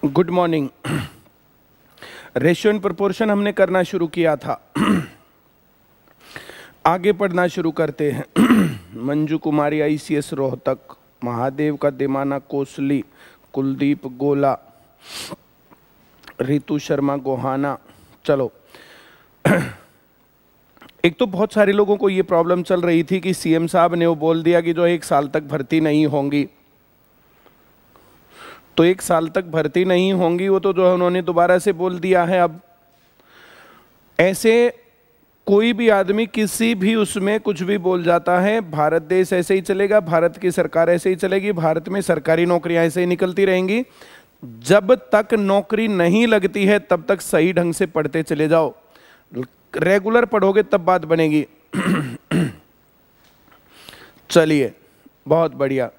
Good morning. Ratio and proportion हमने करना शुरू किया था। आगे पढ़ना शुरू करते हैं। मंजू कुमारी ICS रोहतक, महादेव का दिमाना कोसली, कुलदीप गोला, रितु शर्मा गोहाना। चलो, एक तो बहुत सारे लोगों को ये प्रॉब्लम चल रही थी कि CM साहब ने वो बोल दिया कि जो 1 साल तक भर्ती नहीं होंगी, तो 1 साल तक भर्ती नहीं होंगी, वो तो जो है उन्होंने दोबारा से बोल दिया है। अब ऐसे कोई भी आदमी किसी भी उसमें कुछ भी बोल जाता है। भारत देश ऐसे ही चलेगा, भारत की सरकार ऐसे ही चलेगी, भारत में सरकारी नौकरियां ऐसे ही निकलती रहेंगी। जब तक नौकरी नहीं लगती है तब तक सही ढंग से पढ़ते चले जाओ, रेगुलर पढ़ोगे तब बात बनेगी। चलिए, बहुत बढ़िया।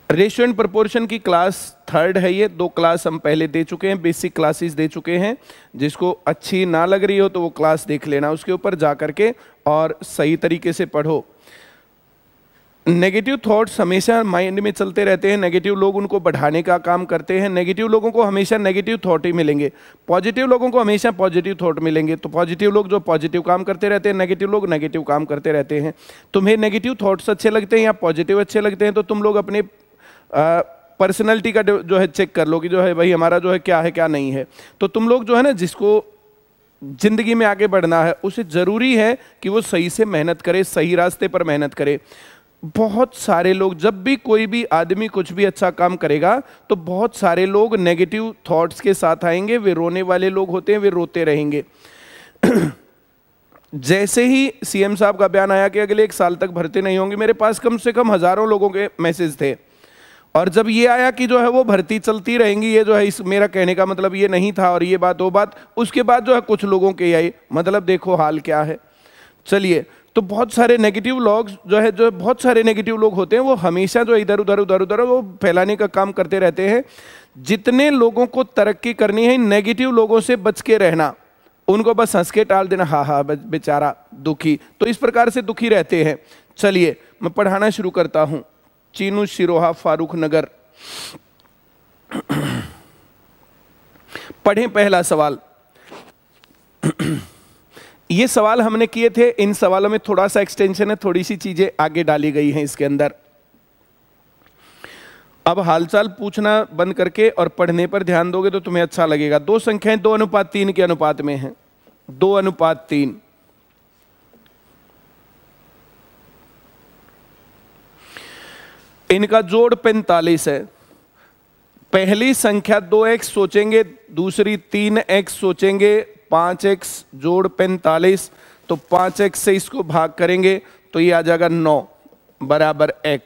रेशियो एंड प्रोपोर्शन की क्लास 3rd है ये। 2 क्लास हम पहले दे चुके हैं, बेसिक क्लासेस दे चुके हैं। जिसको अच्छी ना लग रही हो तो वो क्लास देख लेना, उसके ऊपर जा करके और सही तरीके से पढ़ो। नेगेटिव थॉट्स हमेशा माइंड में चलते रहते हैं, नेगेटिव लोग उनको बढ़ाने का काम करते हैं। नेगेटिव लोगों को हमेशा नेगेटिव थॉट ही मिलेंगे, पॉजिटिव लोगों को हमेशा पॉजिटिव थॉट मिलेंगे। तो पॉजिटिव लोग जो पॉजिटिव काम करते रहते हैं, नेगेटिव लोग नेगेटिव काम करते रहते हैं। तुम्हें नेगेटिव थॉट्स अच्छे लगते हैं या पॉजिटिव अच्छे लगते हैं, तो तुम लोग अपने पर्सनैलिटी का जो है चेक कर लो कि जो है भाई हमारा जो है क्या है क्या नहीं है। तो तुम लोग जो है ना, जिसको जिंदगी में आगे बढ़ना है उसे जरूरी है कि वो सही से मेहनत करे, सही रास्ते पर मेहनत करे। बहुत सारे लोग, जब भी कोई भी आदमी कुछ भी अच्छा काम करेगा तो बहुत सारे लोग नेगेटिव थॉट्स के साथ आएंगे। वे रोने वाले लोग होते हैं, वे रोते रहेंगे। जैसे ही CM साहब का बयान आया कि अगले 1 साल तक भर्ती नहीं होंगी, मेरे पास कम से कम हजारों लोगों के मैसेज थे। और जब ये आया कि जो है वो भर्ती चलती रहेंगी, ये जो है इस मेरा कहने का मतलब ये नहीं था, और ये बात वो बात, उसके बाद जो है कुछ लोगों के आई, मतलब देखो हाल क्या है। चलिए, तो बहुत सारे नेगेटिव लोग जो है, जो बहुत सारे नेगेटिव लोग होते हैं, वो हमेशा जो इधर उधर वो फैलाने का काम करते रहते हैं। जितने लोगों को तरक्की करनी है, नेगेटिव लोगों से बच के रहना, उनको बस हंस के टाल देना, हाँ हाँ बेचारा दुखी। तो इस प्रकार से दुखी रहते हैं। चलिए, मैं पढ़ाना शुरू करता हूं। चीनू सिरोहा, फारूक नगर। पढ़ें पहला सवाल। ये सवाल हमने किए थे, इन सवालों में थोड़ा सा एक्सटेंशन है, थोड़ी सी चीजें आगे डाली गई हैं इसके अंदर। अब हालचाल पूछना बंद करके और पढ़ने पर ध्यान दोगे तो तुम्हें अच्छा लगेगा। 2 संख्याएं 2:3 के अनुपात में हैं, 2:3। इनका जोड़ 45 है। पहली संख्या 2x सोचेंगे, दूसरी 3x सोचेंगे, 5x जोड़ 45, तो 5x से इसको भाग करेंगे तो ये आ जाएगा 9 बराबर x।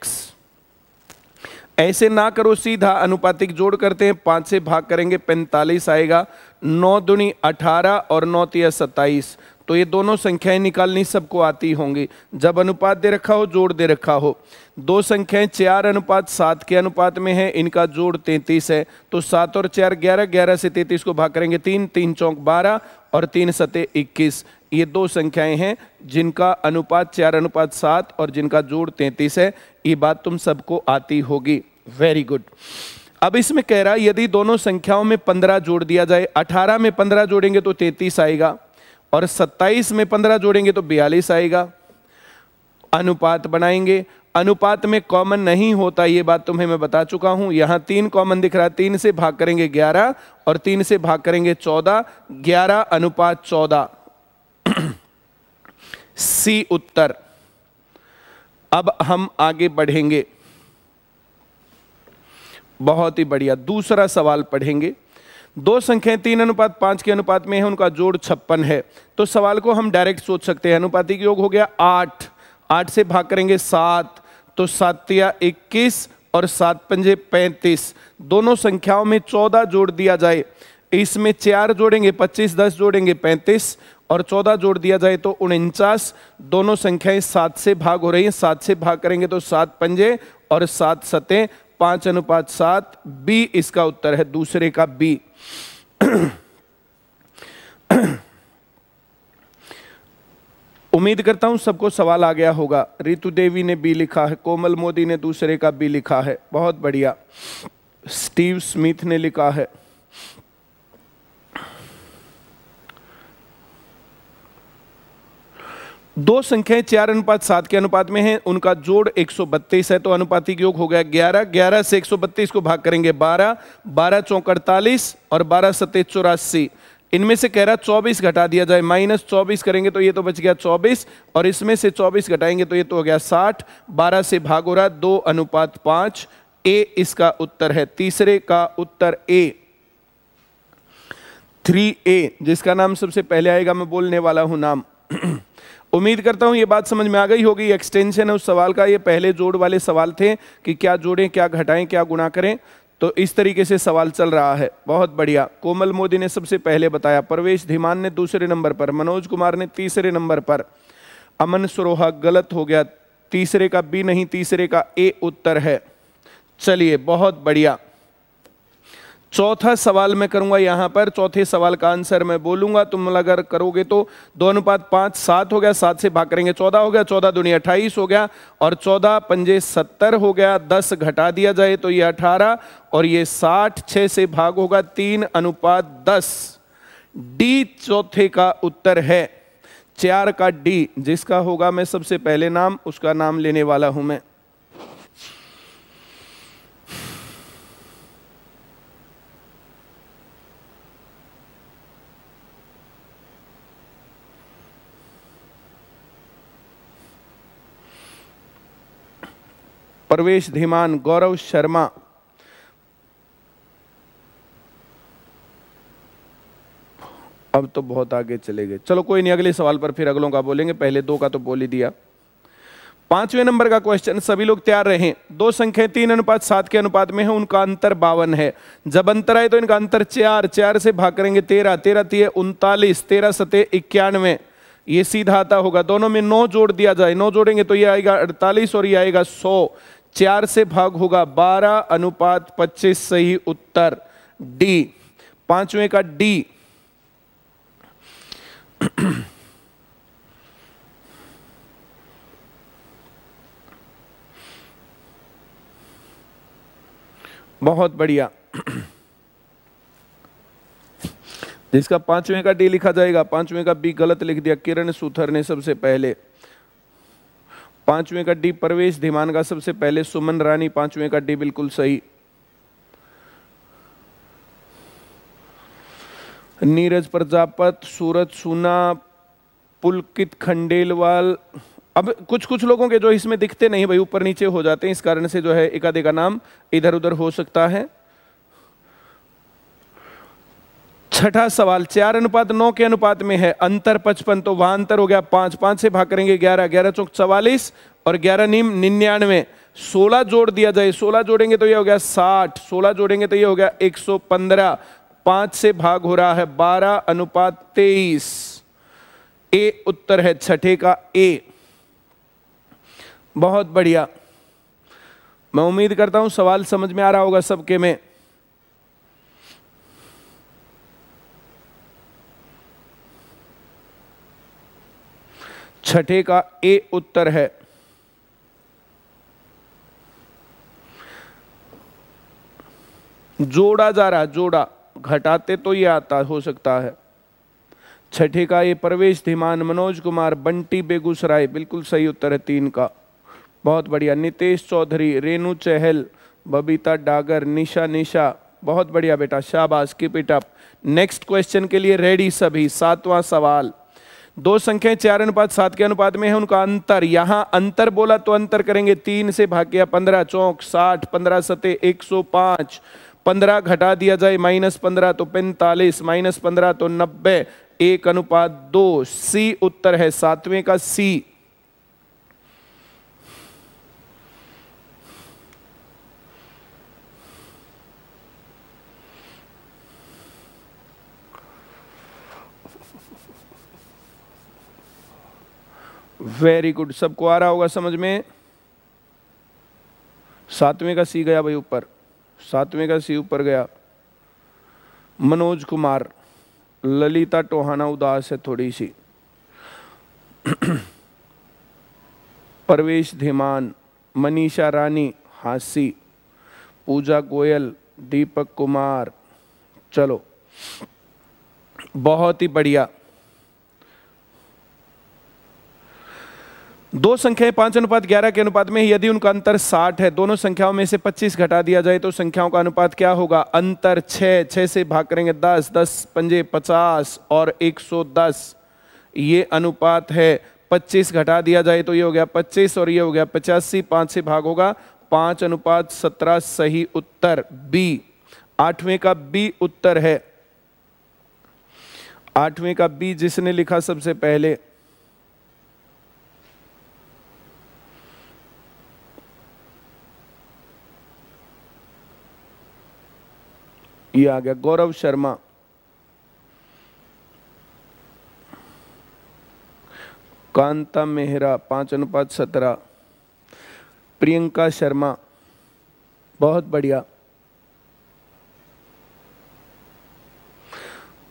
ऐसे ना करो, सीधा अनुपातिक जोड़ करते हैं, 5 से भाग करेंगे 45 आएगा। 9 दूनी 18 और 9 तिया 27। तो ये दोनों संख्याएं निकालनी सबको आती होंगी। जब अनुपात दे रखा हो, जोड़ दे रखा हो। 2 संख्याएं 4:7 के अनुपात में है, इनका जोड़ 33 है। तो 7 और 4 11, 11 से 33 को भाग करेंगे 3, 3 चौक 12 और 3 सते 21। ये 2 संख्याएं हैं जिनका अनुपात 4:7 और जिनका जोड़ 33 है। ये बात तुम सबको आती होगी। Very good. अब इसमें कह रहा है यदि दोनों संख्याओं में 15 जोड़ दिया जाए, 18 में 15 जोड़ेंगे तो 33 आएगा, और 27 में 15 जोड़ेंगे तो 42 आएगा। अनुपात बनाएंगे। अनुपात में कॉमन नहीं होता, ये बात तुम्हें मैं बता चुका हूं। यहां 3 कॉमन दिख रहा है, 3 से भाग करेंगे 11 और 3 से भाग करेंगे 14, 11:14। सी उत्तर। अब हम आगे बढ़ेंगे, बहुत ही बढ़िया। दूसरा सवाल पढ़ेंगे। 2 संख्याएं 3:5 के अनुपात में है, उनका जोड़ 56 है। तो सवाल को हम डायरेक्ट सोच सकते हैं। अनुपातिक योग हो गया 8, 8 से भाग करेंगे 7, तो 7 तिया 21 और 7 पंजे 35। दोनों संख्याओं में 14 जोड़ दिया जाए, इसमें 4 जोड़ेंगे 25, 10 जोड़ेंगे 35 और 14 जोड़ दिया जाए तो 49। दोनों संख्याएं 7 से भाग हो रही हैं, 7 से भाग करेंगे तो 7 पंजे और 7 सते 5:7। बी इसका उत्तर है, दूसरे का बी। उम्मीद करता हूं सबको सवाल आ गया होगा। रितु देवी ने बी लिखा है, कोमल मोदी ने दूसरे का बी लिखा है, बहुत बढ़िया। स्टीव स्मिथ ने लिखा है। दो संख्याएं 4:7 के अनुपात में हैं, उनका जोड़ 132 है, तो अनुपातिक योग हो गया 11। 11 से 132 को भाग करेंगे 12, 12 चौक 48 और 12 सत्ते 84। इनमें से कह रहा 24 घटा दिया जाए, -24 करेंगे तो ये तो बच गया 24, और इसमें से 24 घटाएंगे तो ये तो हो गया 60। 12 से भाग हो रहा 2:5। ए इसका उत्तर है। तीसरे का उत्तर ए, 3A, जिसका नाम सबसे पहले आएगा मैं बोलने वाला हूं नाम। उम्मीद करता हूं ये बात समझ में आ गई होगी। एक्सटेंशन है उस सवाल का, ये पहले जोड़ वाले सवाल थे कि क्या जोड़ें, क्या घटाएं, क्या गुणा करें, तो इस तरीके से सवाल चल रहा है। बहुत बढ़िया। कोमल मोदी ने सबसे पहले बताया, परवेश धीमान ने दूसरे नंबर पर, मनोज कुमार ने तीसरे नंबर पर, अमन सरोहा गलत हो गया, तीसरे का बी नहीं, तीसरे का ए उत्तर है। चलिए बहुत बढ़िया। चौथा सवाल मैं करूंगा यहां पर। चौथे सवाल का आंसर मैं बोलूंगा, तुम अगर करोगे तो 2:5, 7 हो गया, 7 से भाग करेंगे 14 हो गया, 14 दूनी 28 हो गया, और 14 पंजे 70 हो गया। 10 घटा दिया जाए तो ये 18 और ये 60। 6 से भाग होगा 3:10। डी चौथे का उत्तर है। 4 का डी, जिसका होगा मैं सबसे पहले नाम, उसका नाम लेने वाला हूं मैं। परवेश धीमान, गौरव शर्मा, अब तो बहुत आगे चले गए। चलो कोई नहीं, अगले सवाल पर फिर अगलों का बोलेंगे, पहले दो का तो बोल ही दिया। 5वें नंबर का क्वेश्चन, सभी लोग तैयार रहें। दो संख्याएं 3:7 के अनुपात में है, उनका अंतर 52 है। जब अंतर आए तो इनका अंतर 4, 4 से भाग करेंगे 13, 13 तिये 39, 13 सते 91, ये सीधा आता होगा। दोनों में 9 जोड़ दिया जाए, 9 जोड़ेंगे तो ये आएगा 48 और ये आएगा 100। 4 से भाग होगा 12:25, सही उत्तर डी। 5वें का डी। बहुत बढ़िया। जिसका 5वें का डी लिखा जाएगा, 5वें का बी गलत लिख दिया किरण सूथर ने सबसे पहले। 5वें का डी परवेश धीमान का सबसे पहले, सुमन रानी 5वें का डी बिल्कुल सही। नीरज प्रजापत, सूरज सूना, पुलकित खंडेलवाल। अब कुछ कुछ लोगों के जो इसमें दिखते नहीं भाई, ऊपर नीचे हो जाते हैं, इस कारण से जो है एक आधे का नाम इधर उधर हो सकता है। छठा सवाल, 4:9 के अनुपात में है, अंतर 55, तो वहां अंतर हो गया 5, 5 से भाग करेंगे 11, 11 चौक 44 और 11 नीम 99। 16 जोड़ दिया जाए, 16 जोड़ेंगे तो ये हो गया 60, 16 जोड़ेंगे तो ये हो गया 115। 5 से भाग हो रहा है 12:23। ए उत्तर है छठे का ए। बहुत बढ़िया। मैं उम्मीद करता हूं सवाल समझ में आ रहा होगा सबके में। छठे का ए उत्तर है। जोड़ा जा रहा, जोड़ा, घटाते तो ये आता हो सकता है। छठे का ए परवेश धीमान, मनोज कुमार, बंटी बेगूसराय, बिल्कुल सही उत्तर है 3 का। बहुत बढ़िया। नितेश चौधरी, रेनू चहल, बबीता डागर, निशा निशा, बहुत बढ़िया बेटा, शाबाश, keep it up. Next question के लिए रेडी सभी। 7वां सवाल, दो संख्याएं 4:7 के अनुपात में है, उनका अंतर, यहां अंतर बोला तो अंतर करेंगे 3 से भाग किया 15 चौक 60, 15 सते 105, 15 घटा दिया जाए -15 तो 45, -15 तो 90, 1:2। सी उत्तर है 7वें का सी। वेरी गुड, सबको आ रहा होगा समझ में। 7वें का सी गया भाई ऊपर, 7वें का सी ऊपर गया। मनोज कुमार, ललिता टोहाना उदास है थोड़ी सी। परवेश धीमान, मनीषा रानी हांसी, पूजा गोयल, दीपक कुमार। चलो बहुत ही बढ़िया। दो संख्याएं 5:11 के अनुपात में यदि उनका अंतर 60 है, दोनों संख्याओं में से 25 घटा दिया जाए तो संख्याओं का अनुपात क्या होगा? अंतर 6, 6 से भाग करेंगे 10, 10 पंजे 50 और 110, ये अनुपात है। 25 घटा दिया जाए तो ये हो गया 25 और ये हो गया 85, 5 से भाग होगा 5:17। सही उत्तर बी, 8वें का बी उत्तर है। 8वें का बी जिसने लिखा सबसे पहले, ये आ गया गौरव शर्मा। कांता मेहरा 5:17। प्रियंका शर्मा, बहुत बढ़िया।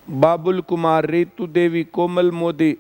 बाबुल कुमार, रितु देवी, कोमल मोदी,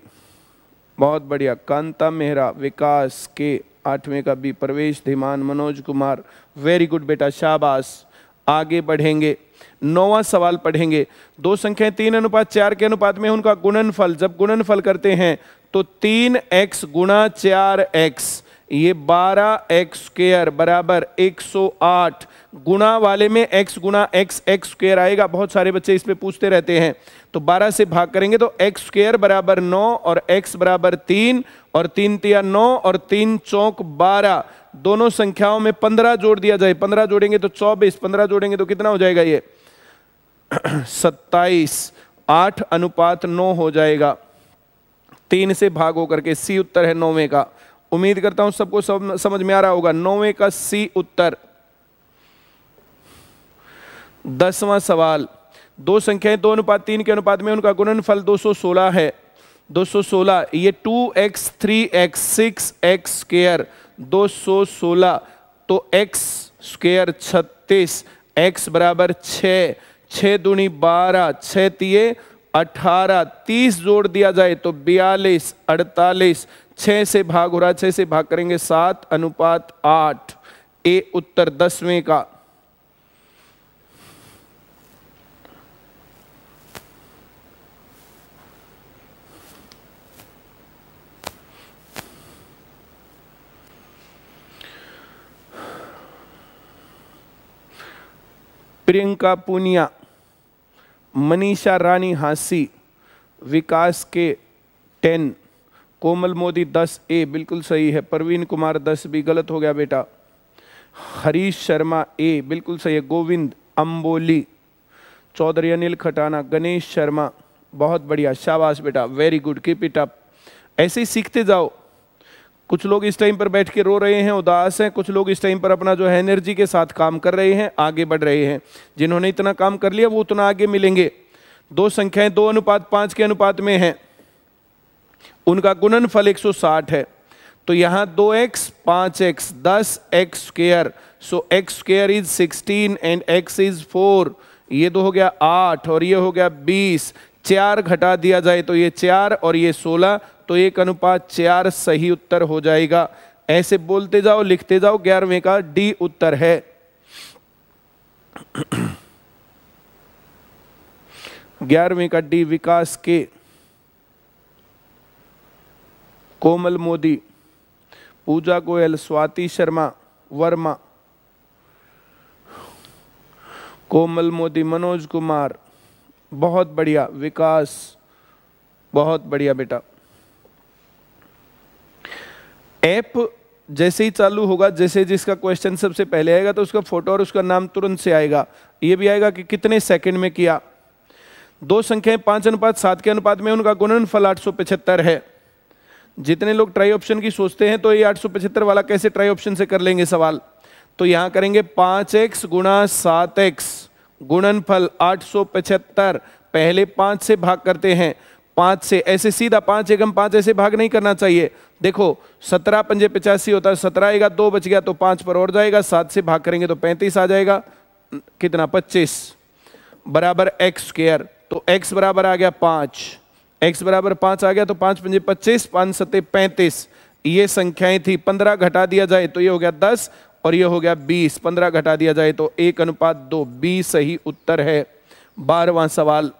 बहुत बढ़िया। कांता मेहरा, विकास के, 8वें का बी। प्रवेश धीमान, मनोज कुमार, वेरी गुड बेटा, शाबाश। आगे बढ़ेंगे, 9वां सवाल पढ़ेंगे। दो संख्याएं 3:4 के अनुपात में उनका गुणनफल, जब गुणनफल करते हैं तो 3x गुणा 4x, ये 12x² बराबर 108। गुणा वाले में x गुणा x² आएगा, बहुत सारे बच्चे इसमें पूछते रहते हैं। तो 12 से भाग करेंगे तो x² बराबर 9 और x बराबर 3 और 3 तिया 9 और 3 चौक 12। दोनों संख्याओं में 15 जोड़ दिया जाए, 15 जोड़ेंगे तो 24, 15 जोड़ेंगे तो कितना हो जाएगा? ये 27, 8:9 हो जाएगा। 3 से भाग होकर के सी उत्तर है 9वें का। उम्मीद करता हूं सबको समझ में आ रहा होगा। 9वें का सी उत्तर। 10वां सवाल, दो संख्याएं 2:3 के अनुपात में उनका गुणनफल 216 है। 216, ये 2x 3x 6x², 216 तो x² 36, x बराबर 6, 6 दूनी 12, 6 तिये 18, 30 जोड़ दिया जाए तो 42, 48, 6 से भाग हो रहा, 6 से भाग करेंगे 7:8। ए उत्तर 10वें का। प्रियंका पूनिया, मनीषा रानी हांसी, विकास के 10, कोमल मोदी 10A बिल्कुल सही है। प्रवीण कुमार 10B गलत हो गया बेटा। हरीश शर्मा A बिल्कुल सही है। गोविंद अंबोली, चौधरी अनिल खटाना, गणेश शर्मा, बहुत बढ़िया, शाबाश बेटा, very good, keep it up. ऐसे ही सीखते जाओ। कुछ लोग इस टाइम पर बैठ के रो रहे हैं, उदास हैं, कुछ लोग इस टाइम पर अपना जो है एनर्जी के साथ काम कर रहे हैं, आगे बढ़ रहे हैं। जिन्होंने इतना काम कर लिया वो उतना आगे मिलेंगे। दो संख्याएं 2:5 के अनुपात में हैं, उनका गुणनफल 160 है। तो यहां 2x 5x 10x², so x² is 16 and x is 4, ये 2 हो गया 8 और ये हो गया 20। 4 घटा दिया जाए तो ये 4 और ये 16, तो 1:4 सही उत्तर हो जाएगा। ऐसे बोलते जाओ, लिखते जाओ। 11वें का डी उत्तर है। 11वें का डी, विकास के, कोमल मोदी, पूजा गोयल, स्वाति शर्मा वर्मा, कोमल मोदी, मनोज कुमार, बहुत बढ़िया। विकास, बहुत बढ़िया बेटा। ऐप जैसे ही चालू होगा, जैसे जिसका क्वेश्चन सबसे पहले आएगा तो उसका फोटो और उसका नाम तुरंत से आएगा। ये भी आएगा कि कितने सेकंड में किया। दो संख्याएं 5:7 के अनुपात में उनका गुणनफल 875 है। जितने लोग ट्राई ऑप्शन की सोचते हैं तो ये 875 वाला कैसे ट्राई ऑप्शन से कर लेंगे सवाल, तो यहां करेंगे 5x गुणा 7x, गुणनफल 875। पहले 5 से भाग करते हैं, 5 से ऐसे सीधा 5 एकम 5 ऐसे भाग नहीं करना चाहिए। देखो 17 पंजे 85 होता है, 17 आएगा, 2 बच गया तो 5 पर और जाएगा, 7 से भाग करेंगे तो 35 आ जाएगा, कितना 25 बराबर x²। तो x बराबर आ गया 5, x बराबर 5 आ गया तो 5 पंजे 25, 5 सत्ते 35, ये संख्याएं थी। 15 घटा दिया जाए तो ये हो गया 10 और ये हो गया 20। 15 घटा दिया जाए तो 1:2, 20 सही उत्तर है। 12वां सवाल।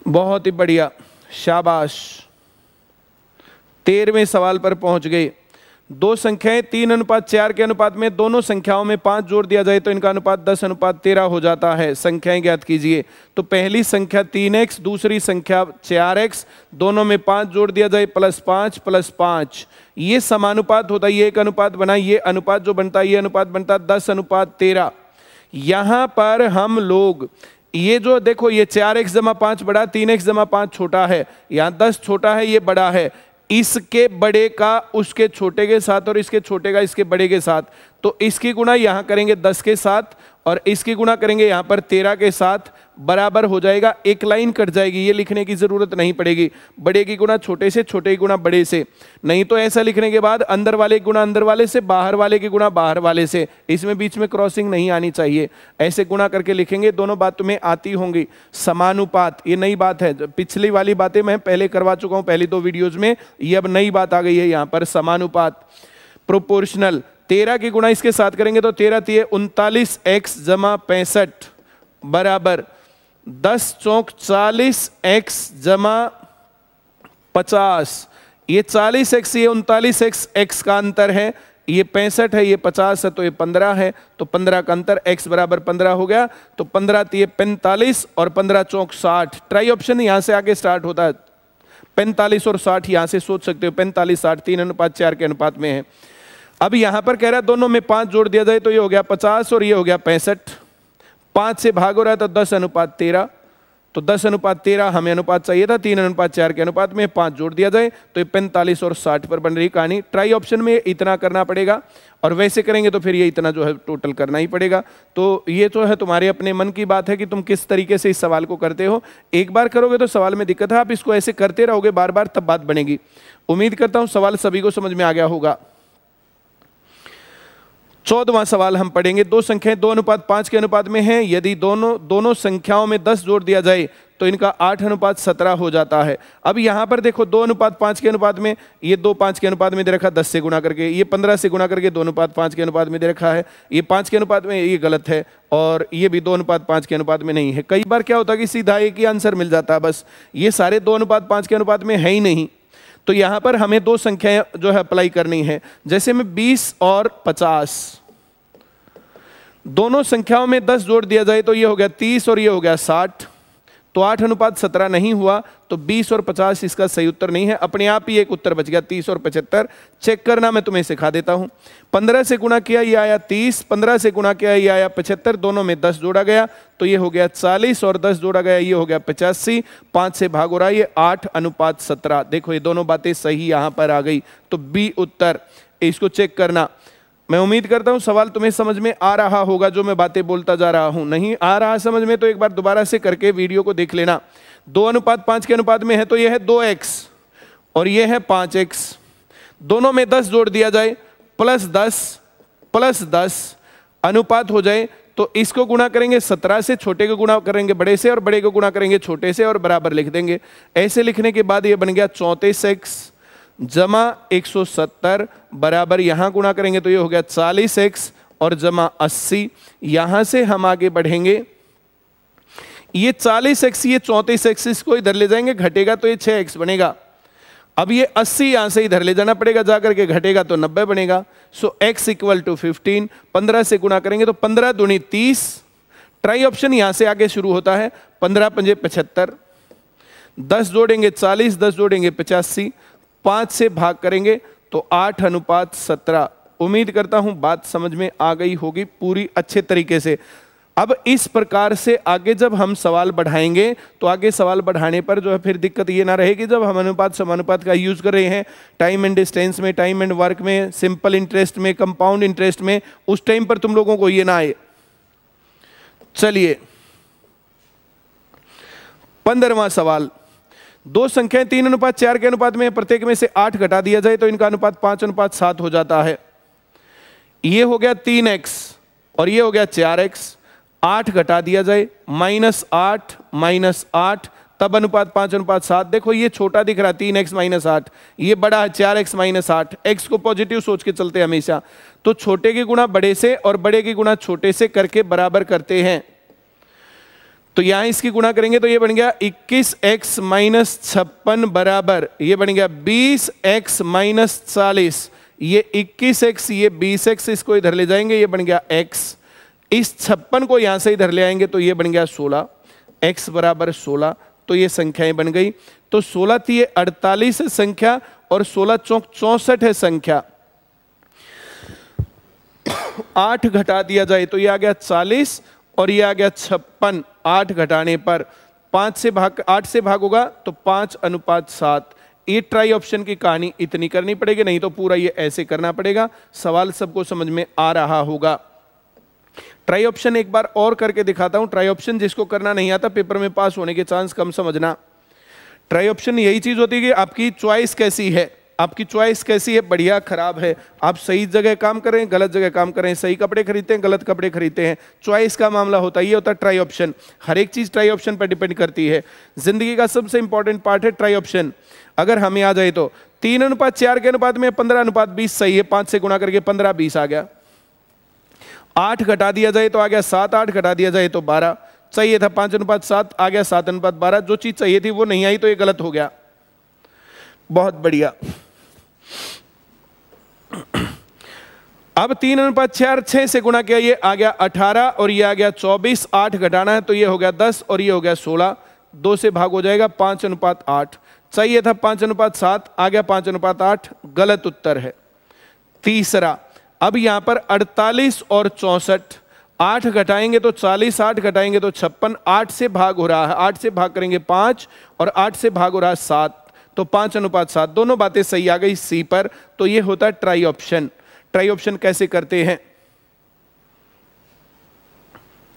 बहुत ही बढ़िया, शाबाश। 13वें सवाल पर पहुंच गए। दो संख्याएं 3:4 के अनुपात में दोनों संख्याओं में 5 जोड़ दिया जाए तो इनका अनुपात 10:13 हो जाता है। संख्याएं ज्ञात कीजिए। तो पहली संख्या 3x, दूसरी संख्या 4x, दोनों में 5 जोड़ दिया जाए +5 +5, ये समानुपात होता है। ये एक अनुपात बना, ये अनुपात जो बनता है ये अनुपात बनता है 10:13। यहां पर हम लोग ये जो देखो, ये 4x + 5 बड़ा, 3x + 5 छोटा है, यहां 10 छोटा है, ये बड़ा है। इसके बड़े का उसके छोटे के साथ और इसके छोटे का इसके बड़े के साथ, तो इसकी गुणा यहां करेंगे 10 के साथ और इसकी गुणा करेंगे यहां पर 13 के साथ, बराबर हो जाएगा। एक लाइन कट जाएगी, ये लिखने की जरूरत नहीं पड़ेगी। बड़े की गुणा छोटे से, छोटे की गुणा बड़े से। नहीं तो ऐसा लिखने के बाद अंदर वाले की गुणा अंदर वाले से, बाहर वाले की गुणा बाहर वाले से, इसमें बीच में क्रॉसिंग नहीं आनी चाहिए। ऐसे गुणा करके लिखेंगे। दोनों बात तुम्हें आती होंगी। समानुपात, ये नई बात है। पिछली वाली बातें मैं पहले करवा चुका हूं पहली 2 वीडियोज में, ये अब नई बात आ गई है यहां पर। समानुपात, प्रोपोर्शनल। 13 की गुणा इसके साथ करेंगे तो 13 × 39x + 65 बराबर 10 चौक 40x + 50। ये 40x, ये 39x, x का अंतर है। ये 65 है, ये 50 है, तो ये 15 है। तो 15 का अंतर, x बराबर 15 हो गया। तो 15 × 45 और 15 चौक 60। ट्राई ऑप्शन यहां से आगे स्टार्ट होता है। 45 और 60 यहां से सोच सकते हो। 45 60 3:4 के अनुपात में है। अब यहां पर कह रहा है दोनों में 5 जोड़ दिया जाए तो ये हो गया 50 और ये हो गया 65। 5 से भाग हो रहा है तो 10:13, तो 10:13 हमें अनुपात चाहिए था। 3:4 के अनुपात में 5 जोड़ दिया जाए तो ये 45 और 60 पर बन रही कहानी। ट्राई ऑप्शन में इतना करना पड़ेगा और वैसे करेंगे तो फिर ये इतना जो है टोटल करना ही पड़ेगा। तो ये जो है तुम्हारे अपने मन की बात है कि तुम किस तरीके से इस सवाल को करते हो। एक बार करोगे तो सवाल में दिक्कत है, आप इसको ऐसे करते रहोगे बार बार, तब बात बनेगी। उम्मीद करता हूं सवाल सभी को समझ में आ गया होगा। 14वां सवाल हम पढ़ेंगे। दो संख्याएं 2:5 के अनुपात में हैं। यदि दोनों संख्याओं में 10 जोड़ दिया जाए तो इनका 8:17 हो जाता है। अब यहां पर देखो 2:5 के अनुपात में, ये 2 5 के अनुपात में दे रखा 10 से गुणा करके, ये 15 से गुणा करके 2:5 के अनुपात में दे रखा है। ये 5 के अनुपात में, ये गलत है। और ये भी 2:5 के अनुपात में नहीं है। कई बार क्या होता है कि सीधा एक ही आंसर मिल जाता है, बस ये सारे 2:5 के अनुपात में है ही नहीं। तो यहां पर हमें 2 संख्याएं जो है अप्लाई करनी है। जैसे में 20 और 50, दोनों संख्याओं में 10 जोड़ दिया जाए तो ये हो गया 30 और ये हो गया 60। तो 8:17 नहीं हुआ, तो 20 और 50 इसका सही उत्तर नहीं है। अपने आप ही एक उत्तर बच गया, 30 और 75। चेक करना मैं तुम्हें सिखा देता हूं। 15 से गुणा किया ये आया 30, 15 से गुणा किया ये आया 75, दोनों में 10 जोड़ा गया तो ये हो गया 40 और 10 जोड़ा गया ये हो गया 85। 5 से भाग हो रहा है ये 8:17। देखो ये दोनों बातें सही यहां पर आ गई, तो बी उत्तर। इसको चेक करना। मैं उम्मीद करता हूं सवाल तुम्हें समझ में आ रहा होगा जो मैं बातें बोलता जा रहा हूं। नहीं आ रहा समझ में तो एक बार दोबारा से करके वीडियो को देख लेना। 2:5 के अनुपात में है तो यह है 2x और यह है 5x। दोनों में 10 जोड़ दिया जाए +10 अनुपात हो जाए तो इसको गुणा करेंगे 17 से, छोटे को गुणा करेंगे बड़े से और बड़े को गुणा करेंगे छोटे से और बराबर लिख देंगे। ऐसे लिखने के बाद यह बन गया 34x जमा 170 बराबर, यहां गुणा करेंगे तो ये हो गया 40x और जमा 80। यहां से हम आगे बढ़ेंगे। ये 40x, ये 34x, इसको इधर ले जाएंगे, घटेगा तो ये 6x बनेगा। अब ये 80 यहां से इधर ले जाना पड़ेगा, जाकर के घटेगा तो 90 बनेगा। सो x = 15। 15 से गुणा करेंगे तो 15 दूनी 30। ट्राई ऑप्शन यहां से आगे शुरू होता है। 15 पंजे 75, 10 जोड़ेंगे 40, 10 जोड़ेंगे 85, 5 से भाग करेंगे तो 8:17। उम्मीद करता हूं बात समझ में आ गई होगी पूरी अच्छे तरीके से। अब इस प्रकार से आगे जब हम सवाल बढ़ाएंगे तो आगे सवाल बढ़ाने पर जो है फिर दिक्कत ये ना रहेगी। जब हम अनुपात समानुपात का यूज कर रहे हैं टाइम एंड डिस्टेंस में, टाइम एंड वर्क में, सिंपल इंटरेस्ट में, कंपाउंड इंटरेस्ट में, उस टाइम पर तुम लोगों को ये ना आए। चलिए 15वां सवाल। दो संख्याएं 3:4 के अनुपात में, प्रत्येक में से 8 घटा दिया जाए तो इनका अनुपात 5:7 हो जाता है। ये हो गया 3x और ये हो गया 4x, 8 घटा दिया जाए -8 तब अनुपात 5:7। देखो ये छोटा दिख रहा है 3x -8, ये बड़ा है 4x -8। x को पॉजिटिव सोच के चलते हमेशा, तो छोटे की गुणा बड़े से और बड़े की गुणा छोटे से करके बराबर करते हैं। तो यहां इसकी गुणा करेंगे तो ये बन गया 21x -56 बराबर, ये बन गया 20x -40। ये 21x, ये 20x, इसको इधर ले जाएंगे, ये बन गया x। इस 56 को यहां से इधर ले आएंगे तो ये बन गया 16, x बराबर 16। तो ये संख्याएं बन गई। तो 16 थी, ये 48 है संख्या और 16 चौक 64 है संख्या। 8 घटा दिया जाए तो ये आ गया 40 और ये आ गया 56। 8 घटाने पर 8 से भाग होगा तो 5:7। ये ट्राई ऑप्शन की कहानी इतनी करनी पड़ेगी, नहीं तो पूरा ये ऐसे करना पड़ेगा। सवाल सबको समझ में आ रहा होगा। ट्राई ऑप्शन एक बार और करके दिखाता हूं। ट्राई ऑप्शन जिसको करना नहीं आता पेपर में पास होने के चांस कम, समझना। ट्राई ऑप्शन यही चीज होती है कि आपकी चॉइस कैसी है, आपकी चॉइस कैसी है, बढ़िया खराब है, आप सही जगह काम करें गलत जगह काम करें, सही कपड़े खरीदते हैं गलत कपड़े खरीदते हैं, चॉइस का मामला होता है। ये होता है ट्राई ऑप्शन। हर एक चीज ट्राई ऑप्शन पर डिपेंड करती है। जिंदगी का सबसे इंपॉर्टेंट पार्ट है ट्राई ऑप्शन। अगर हमें आ जाए तो 3:4 के अनुपात में 15:20 सही है, 5 से गुणा करके 15:20 आ गया। 8 घटा दिया जाए तो आ गया 7, 8 घटा दिया जाए तो 12। चाहिए था 5:7, आ गया 7:12। जो चीज चाहिए थी वो नहीं आई तो ये गलत हो गया। बहुत बढ़िया। अब 3:4 6 से गुणा किया, ये आ गया 18 और ये आ गया 24। 8 घटाना है तो ये हो गया 10 और ये हो गया 16। 2 से भाग हो जाएगा 5:8। चाहिए था 5:7, आ गया 5:8। गलत उत्तर है। तीसरा, अब यहां पर 48 और 64, 8 घटाएंगे तो 40, 8 घटाएंगे तो 56। 8 से भाग हो रहा है, 8 से भाग करेंगे 5 और 8 से भाग हो रहा है 7, तो 5:7। दोनों बातें सही आ गई सी पर। तो ये होता है ट्राई ऑप्शन। ट्राई ऑप्शन कैसे करते हैं?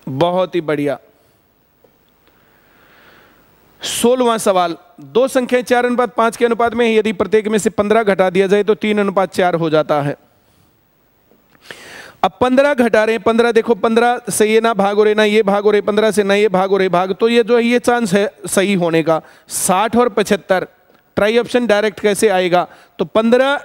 बहुत ही बढ़िया। 16वां सवाल, दो संख्याएं 4:5 के अनुपात में, यदि प्रत्येक में से 15 घटा दिया जाए तो 3:4 हो जाता है। अब 15 घटा रहे हैं, 15 देखो 15 से ये ना भाग हो रहे ना ये भाग हो रहे, 15 से ना ये भाग हो रहे भाग, तो ये जो है ये चांस है सही होने का। 60 और 75, ट्राई ऑप्शन डायरेक्ट कैसे आएगा? तो 15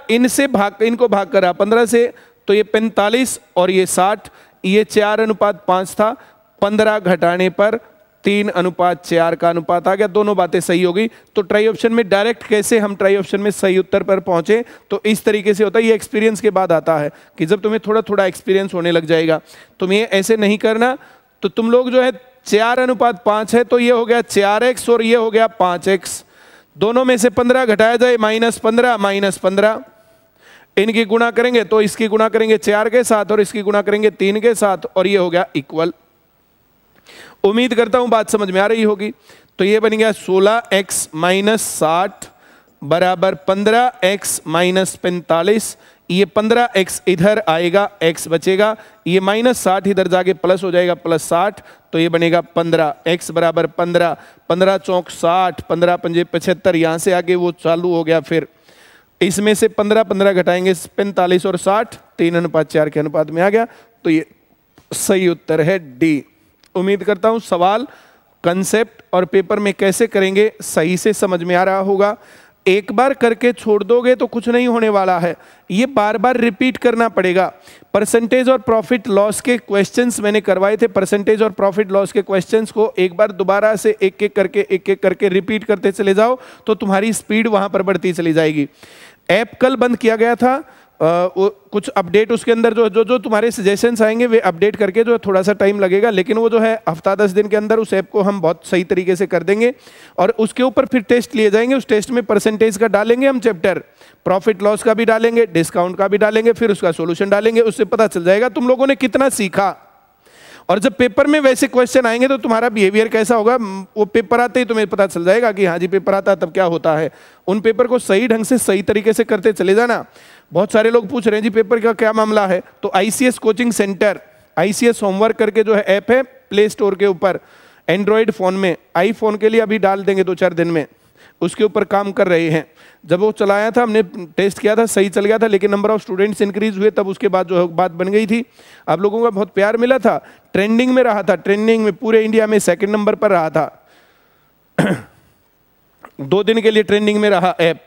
इनको भाग करा 15 से तो ये 45 और ये 60, ये 4:5 था। 15 घटाने पर 3:4 का अनुपात आ गया। दोनों बातें सही हो गई। तो ट्राई ऑप्शन में डायरेक्ट कैसे हम ट्राई ऑप्शन में सही उत्तर पर पहुंचे, तो इस तरीके से होता है। ये एक्सपीरियंस के बाद आता है कि जब तुम्हें थोड़ा थोड़ा एक्सपीरियंस होने लग जाएगा। तुम्हें ऐसे नहीं करना। तो तुम लोग जो है 4:5 है तो ये हो गया 4x और ये हो गया 5x। दोनों में से 15 घटाया जाए -15 इनकी गुणा करेंगे तो इसकी गुणा करेंगे 4 के साथ और इसकी गुणा करेंगे 3 के साथ और ये हो गया इक्वल। उम्मीद करता हूं बात समझ में आ रही होगी। तो ये बन गया 16x - 60 बराबर 15x - 45। ये 15x इधर आएगा, x बचेगा, ये -60 इधर जाके प्लस हो जाएगा +60, तो ये बनेगा 15। x बराबर 15, 15 चौक 60, 15 पंजे 75, यहां से आगे वो चालू हो गया। फिर इसमें से 15 घटाएंगे 45 और 60, 3:4 के अनुपात में आ गया। तो ये सही उत्तर है डी। उम्मीद करता हूं सवाल, कंसेप्ट और पेपर में कैसे करेंगे सही से समझ में आ रहा होगा। एक बार करके छोड़ दोगे तो कुछ नहीं होने वाला है, ये बार बार रिपीट करना पड़ेगा। परसेंटेज और प्रॉफिट लॉस के क्वेश्चंस मैंने करवाए थे। परसेंटेज और प्रॉफिट लॉस के क्वेश्चंस को एक बार दोबारा से एक एक करके रिपीट करते चले जाओ तो तुम्हारी स्पीड वहां पर बढ़ती चली जाएगी। ऐप कल बंद किया गया था, कुछ अपडेट उसके अंदर जो तुम्हारे सजेशंस आएंगे वे अपडेट करके जो थोड़ा सा टाइम लगेगा, लेकिन वो जो है हफ्ता 10 दिन के अंदर उस ऐप को हम बहुत सही तरीके से कर देंगे। और उसके ऊपर फिर टेस्ट लिए जाएंगे। उस टेस्ट में परसेंटेज का डालेंगे हम चैप्टर, प्रॉफिट लॉस का भी डालेंगे, डिस्काउंट का भी डालेंगे, फिर उसका सोल्यूशन डालेंगे। उससे पता चल जाएगा तुम लोगों ने कितना सीखा। और जब पेपर में वैसे क्वेश्चन आएंगे तो तुम्हारा बिहेवियर कैसा होगा वो पेपर आते ही तुम्हें पता चल जाएगा कि हाँ जी पेपर आता है तब क्या होता है। उन पेपर को सही ढंग से सही तरीके से करते चले जाना। बहुत सारे लोग पूछ रहे हैं जी पेपर का क्या मामला है, तो ICS coaching centre, ICS homework करके जो है ऐप है प्ले स्टोर के ऊपर, एंड्रॉयड फोन में, आईफोन के लिए अभी डाल देंगे 2-4 दिन में। उसके ऊपर काम कर रहे हैं। जब वो चलाया था, हमने टेस्ट किया था, सही चल गया था, लेकिन नंबर ऑफ स्टूडेंट्स इंक्रीज हुए, तब उसके बाद जो बात बन गई थी। आप लोगों का बहुत प्यार मिला था, ट्रेंडिंग में रहा था, ट्रेंडिंग में पूरे इंडिया में 2nd नंबर पर रहा था 2 दिन के लिए ट्रेंडिंग में रहा ऐप।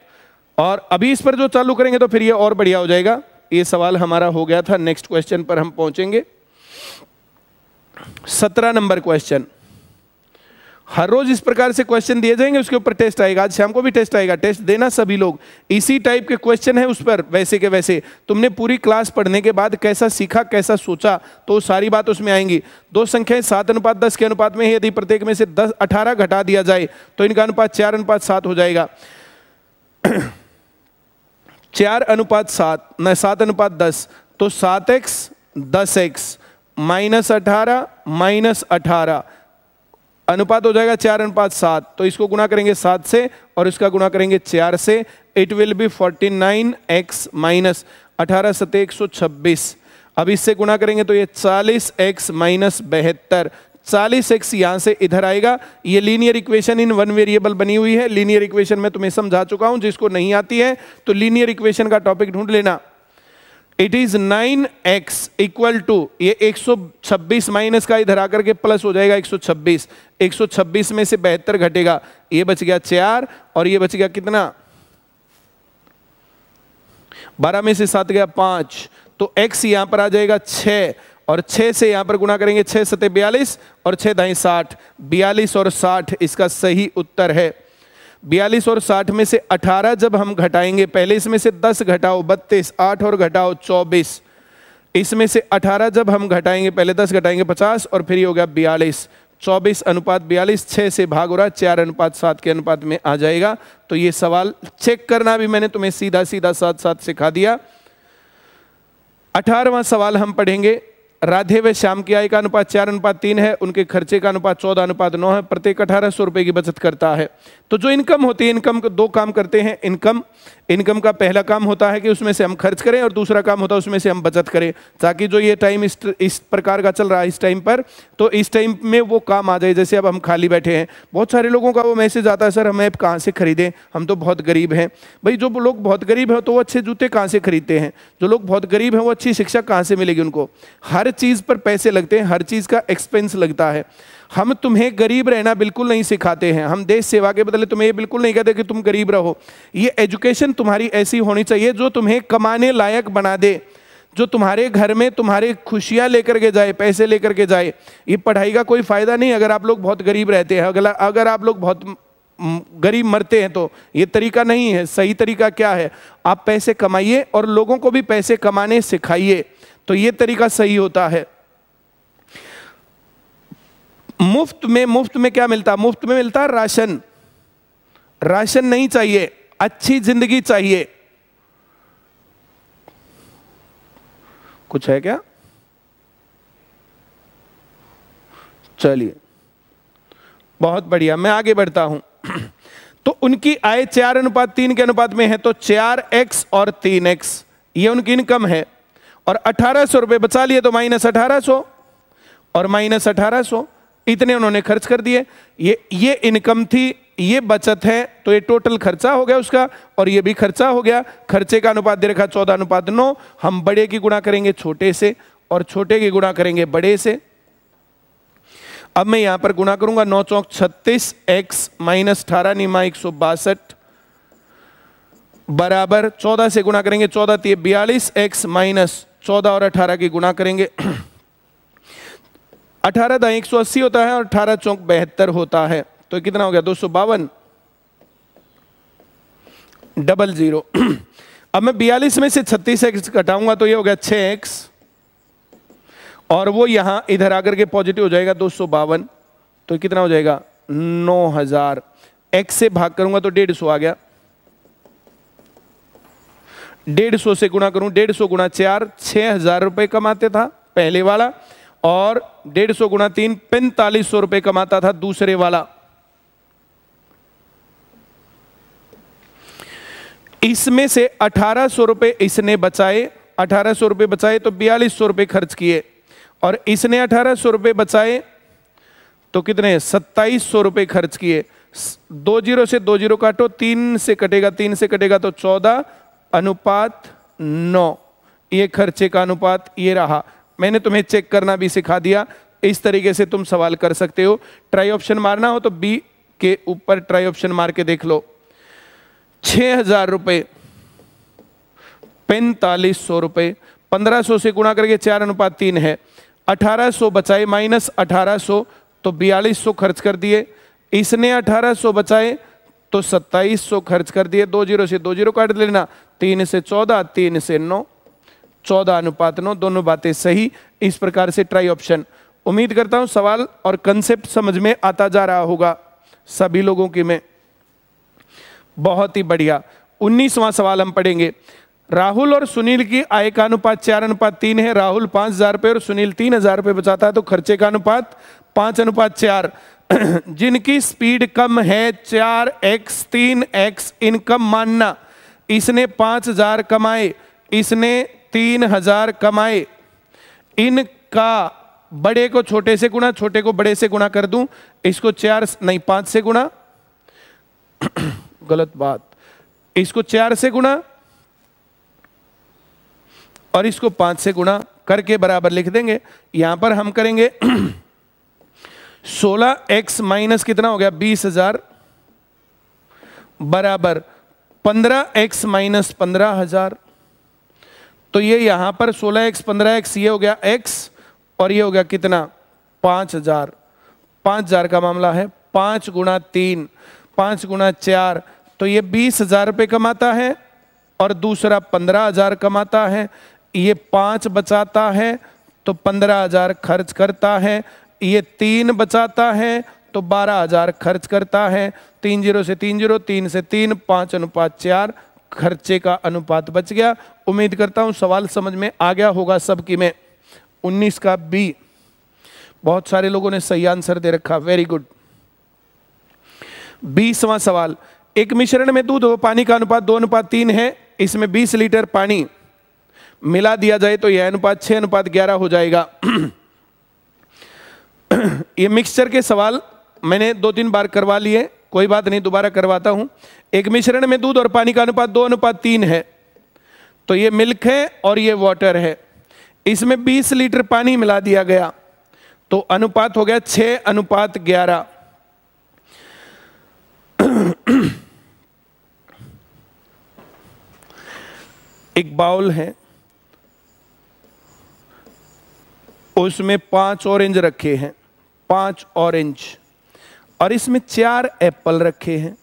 और अभी इस पर जो चालू करेंगे तो फिर ये और बढ़िया हो जाएगा। ये सवाल हमारा हो गया था। नेक्स्ट क्वेश्चन पर हम पहुंचेंगे। 17 नंबर क्वेश्चन। हर रोज इस प्रकार से क्वेश्चन दिए जाएंगे, उसके ऊपर टेस्ट आएगा। आज शाम को भी टेस्ट आएगा, टेस्ट देना सभी लोग। इसी टाइप के क्वेश्चन है उस पर, वैसे के वैसे। तुमने पूरी क्लास पढ़ने के बाद कैसा सीखा, कैसा सोचा, तो सारी बात उसमें आएंगी। 2 संख्याएं 7:10 के अनुपात में है। यदि प्रत्येक में से 18 घटा दिया जाए तो इनका अनुपात 4:7 हो जाएगा। 4:7 न 7:10, तो 7x 10x -18 -18 अनुपात हो जाएगा 4:7। तो इसको गुणा करेंगे 7 से और इसका गुणा करेंगे 4 से। It will be 49x -18 7 126। अब इससे गुणा करेंगे तो ये 40x -72। 40x यहां से इधर आएगा। ये लीनियर इक्वेशन इन 1 वेरिएबल बनी हुई है। लीनियर इक्वेशन में तुम्हें समझा चुका हूं, जिसको नहीं आती है तो लीनियर इक्वेशन का टॉपिक ढूंढ लेना। It is 9x equal to, ये 126 माइनस का इधर आकर के प्लस हो जाएगा 126। 126 में से 72 घटेगा, ये बच गया 4 और ये बच गया कितना, 12 में से 7 गया 5। तो x यहां पर आ जाएगा 6 और 6 से यहां पर गुणा करेंगे 6 7 42 और 6 दाएं 60। 42 और 60 इसका सही उत्तर है। 42 और 60 में से 18 जब हम घटाएंगे, पहले इसमें से 10 घटाओ 32, 8 और घटाओ 24। इसमें से 18 जब हम घटाएंगे, पहले 10 घटाएंगे 50 और फिर ये हो गया 42। 24:42, 6 से भाग हो रहा है, 4:7 के अनुपात में आ जाएगा। तो ये सवाल चेक करना भी मैंने तुम्हें सीधा सीधा साथ साथ सिखा दिया। 18वां सवाल हम पढ़ेंगे। राधे व श्याम की आय का अनुपात 4:3 है। उनके खर्चे का अनुपात 14:9 है। प्रत्येक 1800 रुपए की बचत करता है। तो जो इनकम होती है, इनकम को 2 काम करते हैं। इनकम का पहला काम होता है कि उसमें से हम खर्च करें और दूसरा काम होता है उसमें से हम बचत करें, ताकि जो ये टाइम इस प्रकार का चल रहा है इस टाइम पर, तो इस टाइम में वो काम आ जाए। जैसे अब हम खाली बैठे हैं, बहुत सारे लोगों का वो मैसेज आता है, सर हम ऐप कहाँ से खरीदें, हम तो बहुत गरीब हैं। भाई जो लोग बहुत गरीब हैं तो वो अच्छे जूते कहाँ से खरीदते हैं, जो लोग बहुत गरीब हैं वो अच्छी शिक्षा कहाँ से मिलेगी उनको। हर चीज़ पर पैसे लगते हैं, हर चीज़ का एक्सपेंस लगता है। हम तुम्हें गरीब रहना बिल्कुल नहीं सिखाते हैं। हम देश सेवा के बदले तुम्हें ये बिल्कुल नहीं कहते कि तुम गरीब रहो। ये एजुकेशन तुम्हारी ऐसी होनी चाहिए जो तुम्हें कमाने लायक बना दे, जो तुम्हारे घर में तुम्हारे खुशियां लेकर के जाए, पैसे लेकर के जाए। ये पढ़ाई का कोई फायदा नहीं अगर आप लोग बहुत गरीब रहते हैं, अगर आप लोग बहुत गरीब मरते हैं, तो ये तरीका नहीं है। सही तरीका क्या है, आप पैसे कमाइए और लोगों को भी पैसे कमाने सिखाइए, तो ये तरीका सही होता है। मुफ्त में क्या मिलता, मुफ्त में मिलता राशन। राशन नहीं चाहिए, अच्छी जिंदगी चाहिए। कुछ है क्या? चलिए बहुत बढ़िया, मैं आगे बढ़ता हूं। तो उनकी आय 4:3 के अनुपात में है, तो 4x और 3x ये उनकी इनकम है। और 1800 रुपए बचा लिए, तो -1800 और -1800 इतने उन्होंने खर्च कर दिए। ये इनकम थी, ये बचत है, तो ये टोटल खर्चा हो गया उसका, और ये भी खर्चा हो गया। खर्चे का अनुपात दे रखा 14:9। हम बड़े की गुणा करेंगे छोटे से और छोटे की गुणा करेंगे बड़े से। अब मैं यहां पर गुणा करूंगा, 9 चौक 36, x -18 निमा 162 बराबर 14 से गुणा करेंगे, 14 3 42, x -14 और 18 की गुणा करेंगे। 18 दाएं 180 होता है और 18 चौक 72 होता है, तो कितना हो गया 252 00। अब मैं 42 में से 36x घटाऊंगा तो ये हो गया 6x, और वो यहां इधर आकर के पॉजिटिव हो जाएगा 252, तो कितना हो जाएगा 9000। x से भाग करूंगा तो 150 आ गया। 150 से गुणा करूं, 150 गुणा 4 6000 रुपए कमाते था पहले वाला, और 150 गुणा 3 4500 रुपए कमाता था दूसरे वाला। इसमें से 1800 रुपए इसने बचाए, 1800 रुपए बचाए तो 4200 रुपए खर्च किए, और इसने 1800 रुपए बचाए तो कितने 2700 रुपए खर्च किए। दो जीरो से दो जीरो काटो, 3 से कटेगा, 3 से कटेगा तो 14:9। ये खर्चे का अनुपात ये रहा। मैंने तुम्हें चेक करना भी सिखा दिया। इस तरीके से तुम सवाल कर सकते हो। ट्राई ऑप्शन मारना हो तो बी के ऊपर ट्राई ऑप्शन मार के देख लो। 6,000 रुपए, 4500 रुपए, 1500 से गुणा करके 4:3 है। 1800 बचाए माइनस 1800 तो 4200 खर्च कर दिए। इसने 1800 बचाए तो 2700 खर्च कर दिए। 2 जीरो से 2 जीरो काट लेना, 3 से 14, 3 से 9, 14:9। दोनों बातें सही। इस प्रकार से ट्राई ऑप्शन। उम्मीद करता हूं सवाल और कंसेप्ट समझ में आता जा रहा होगा सभी लोगों की में। बहुत ही बढ़िया। 19वां सवाल हम पढ़ेंगे। राहुल और सुनील की आय का अनुपात 4:3 है। राहुल 5,000 रुपये और सुनील 3,000 रुपये बचाता है, तो खर्चे का अनुपात 5:4। जिनकी स्पीड कम है 4x 3x इनकम मानना। इसने 5,000 कमाए, इसने 3,000 कमाए। इनका बड़े को छोटे से गुणा, छोटे को बड़े से गुणा कर दूं। इसको 5 से गुणा, गलत बात। इसको 4 से गुणा और इसको 5 से गुणा करके बराबर लिख देंगे। यहां पर हम करेंगे 16x माइनस कितना हो गया 20,000 बराबर 15x माइनस 15,000। तो ये यहां पर 16x 15x ये हो गया x और ये हो गया कितना 5,000। 5,000 का मामला है। 5 गुणा 3, 5 गुणा 4 तो ये 20,000 रुपये कमाता है और दूसरा 15,000 कमाता है। ये 5 बचाता है तो 15,000 खर्च करता है। ये 3 बचाता है तो 12,000 खर्च करता है। 3 जीरो से 3 जीरो, 3 से 3, 5:4 खर्चे का अनुपात बच गया। उम्मीद करता हूं सवाल समझ में आ गया होगा सबकी में। 19 का बी। बहुत सारे लोगों ने सही आंसर दे रखा, वेरी गुड। 20वां सवाल। एक मिश्रण में दूध और पानी का अनुपात 2:3 है। इसमें 20 लीटर पानी मिला दिया जाए तो यह अनुपात 6:11 हो जाएगा। ये मिक्सचर के सवाल मैंने 2-3 बार करवा लिए, कोई बात नहीं दोबारा करवाता हूं। एक मिश्रण में दूध और पानी का अनुपात 2:3 है। तो ये मिल्क है और ये वाटर है। इसमें 20 लीटर पानी मिला दिया गया तो अनुपात हो गया 6:11। एक बाउल है, उसमें 5 ऑरेंज रखे हैं, 5 ऑरेंज, और इसमें 4 एप्पल रखे हैं।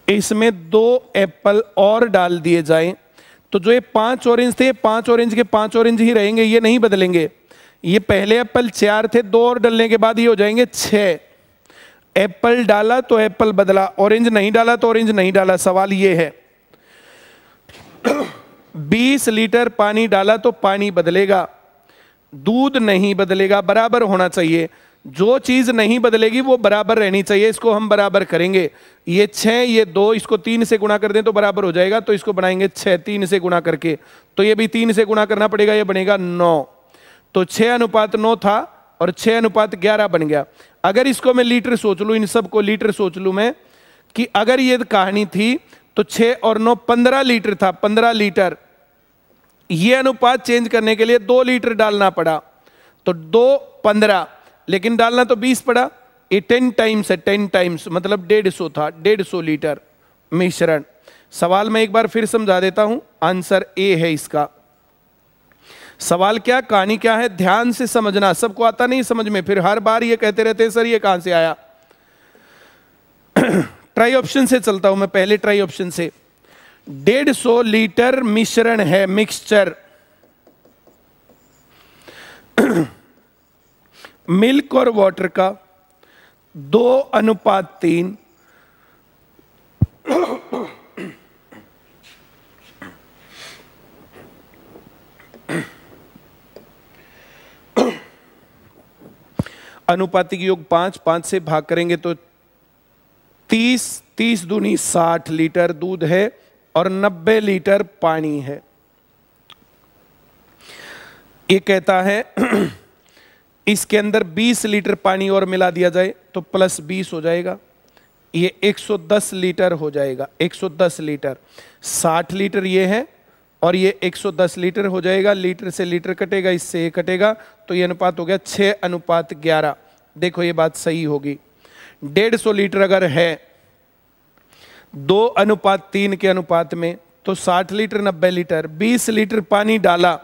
इसमें 2 एप्पल और डाल दिए जाएं तो जो ये 5 ऑरेंज थे, 5 ऑरेंज के 5 ऑरेंज ही रहेंगे, ये नहीं बदलेंगे। ये पहले एप्पल 4 थे, 2 और डालने के बाद ये हो जाएंगे 6। एप्पल डाला तो एप्पल बदला, ऑरेंज नहीं डाला तो ऑरेंज नहीं डाला। सवाल ये है 20 लीटर पानी डाला तो पानी बदलेगा, दूध नहीं बदलेगा, बराबर होना चाहिए। जो चीज नहीं बदलेगी वो बराबर रहनी चाहिए, इसको हम बराबर करेंगे। ये 6 ये 2, इसको 3 से गुणा कर दें तो बराबर हो जाएगा, तो इसको बनाएंगे 6 3 से गुणा करके। तो ये भी 3 से गुणा करना पड़ेगा, ये बनेगा 9। तो 6:9 था और 6:11 बन गया। अगर इसको मैं लीटर सोच लूं, इन सबको लीटर सोच लूं मैं, कि अगर ये कहानी थी तो 6 और 9 15 लीटर था, 15 लीटर। ये अनुपात चेंज करने के लिए 2 लीटर डालना पड़ा, तो 2 15, लेकिन डालना तो 20 पड़ा। ये 10 टाइम्स है, 10 टाइम्स मतलब 150 था, 150 लीटर मिश्रण। सवाल मैं एक बार फिर समझा देता हूं, आंसर ए है इसका। सवाल क्या, कहानी क्या है, ध्यान से समझना। सबको आता नहीं समझ में, फिर हर बार ये कहते रहते हैं सर ये कहां से आया। ट्राई ऑप्शन से चलता हूं मैं, पहले ट्राई ऑप्शन से। 150 लीटर मिश्रण है, मिक्सचर। मिल्क और वाटर का 2:3। अनुपातिक योग 5, 5 से भाग करेंगे तो 30, 30 दूनी 60 लीटर दूध है और 90 लीटर पानी है। ये कहता है इसके अंदर 20 लीटर पानी और मिला दिया जाए तो प्लस 20 हो जाएगा, ये 110 लीटर हो जाएगा। 110 लीटर, 60 लीटर ये है और ये 110 लीटर हो जाएगा। लीटर से लीटर कटेगा, इससे ये कटेगा, तो ये अनुपात हो गया 6:11। देखो ये बात सही होगी। 150 लीटर अगर है 2:3 के अनुपात में तो 60 लीटर 90 लीटर, 20 लीटर पानी डाला,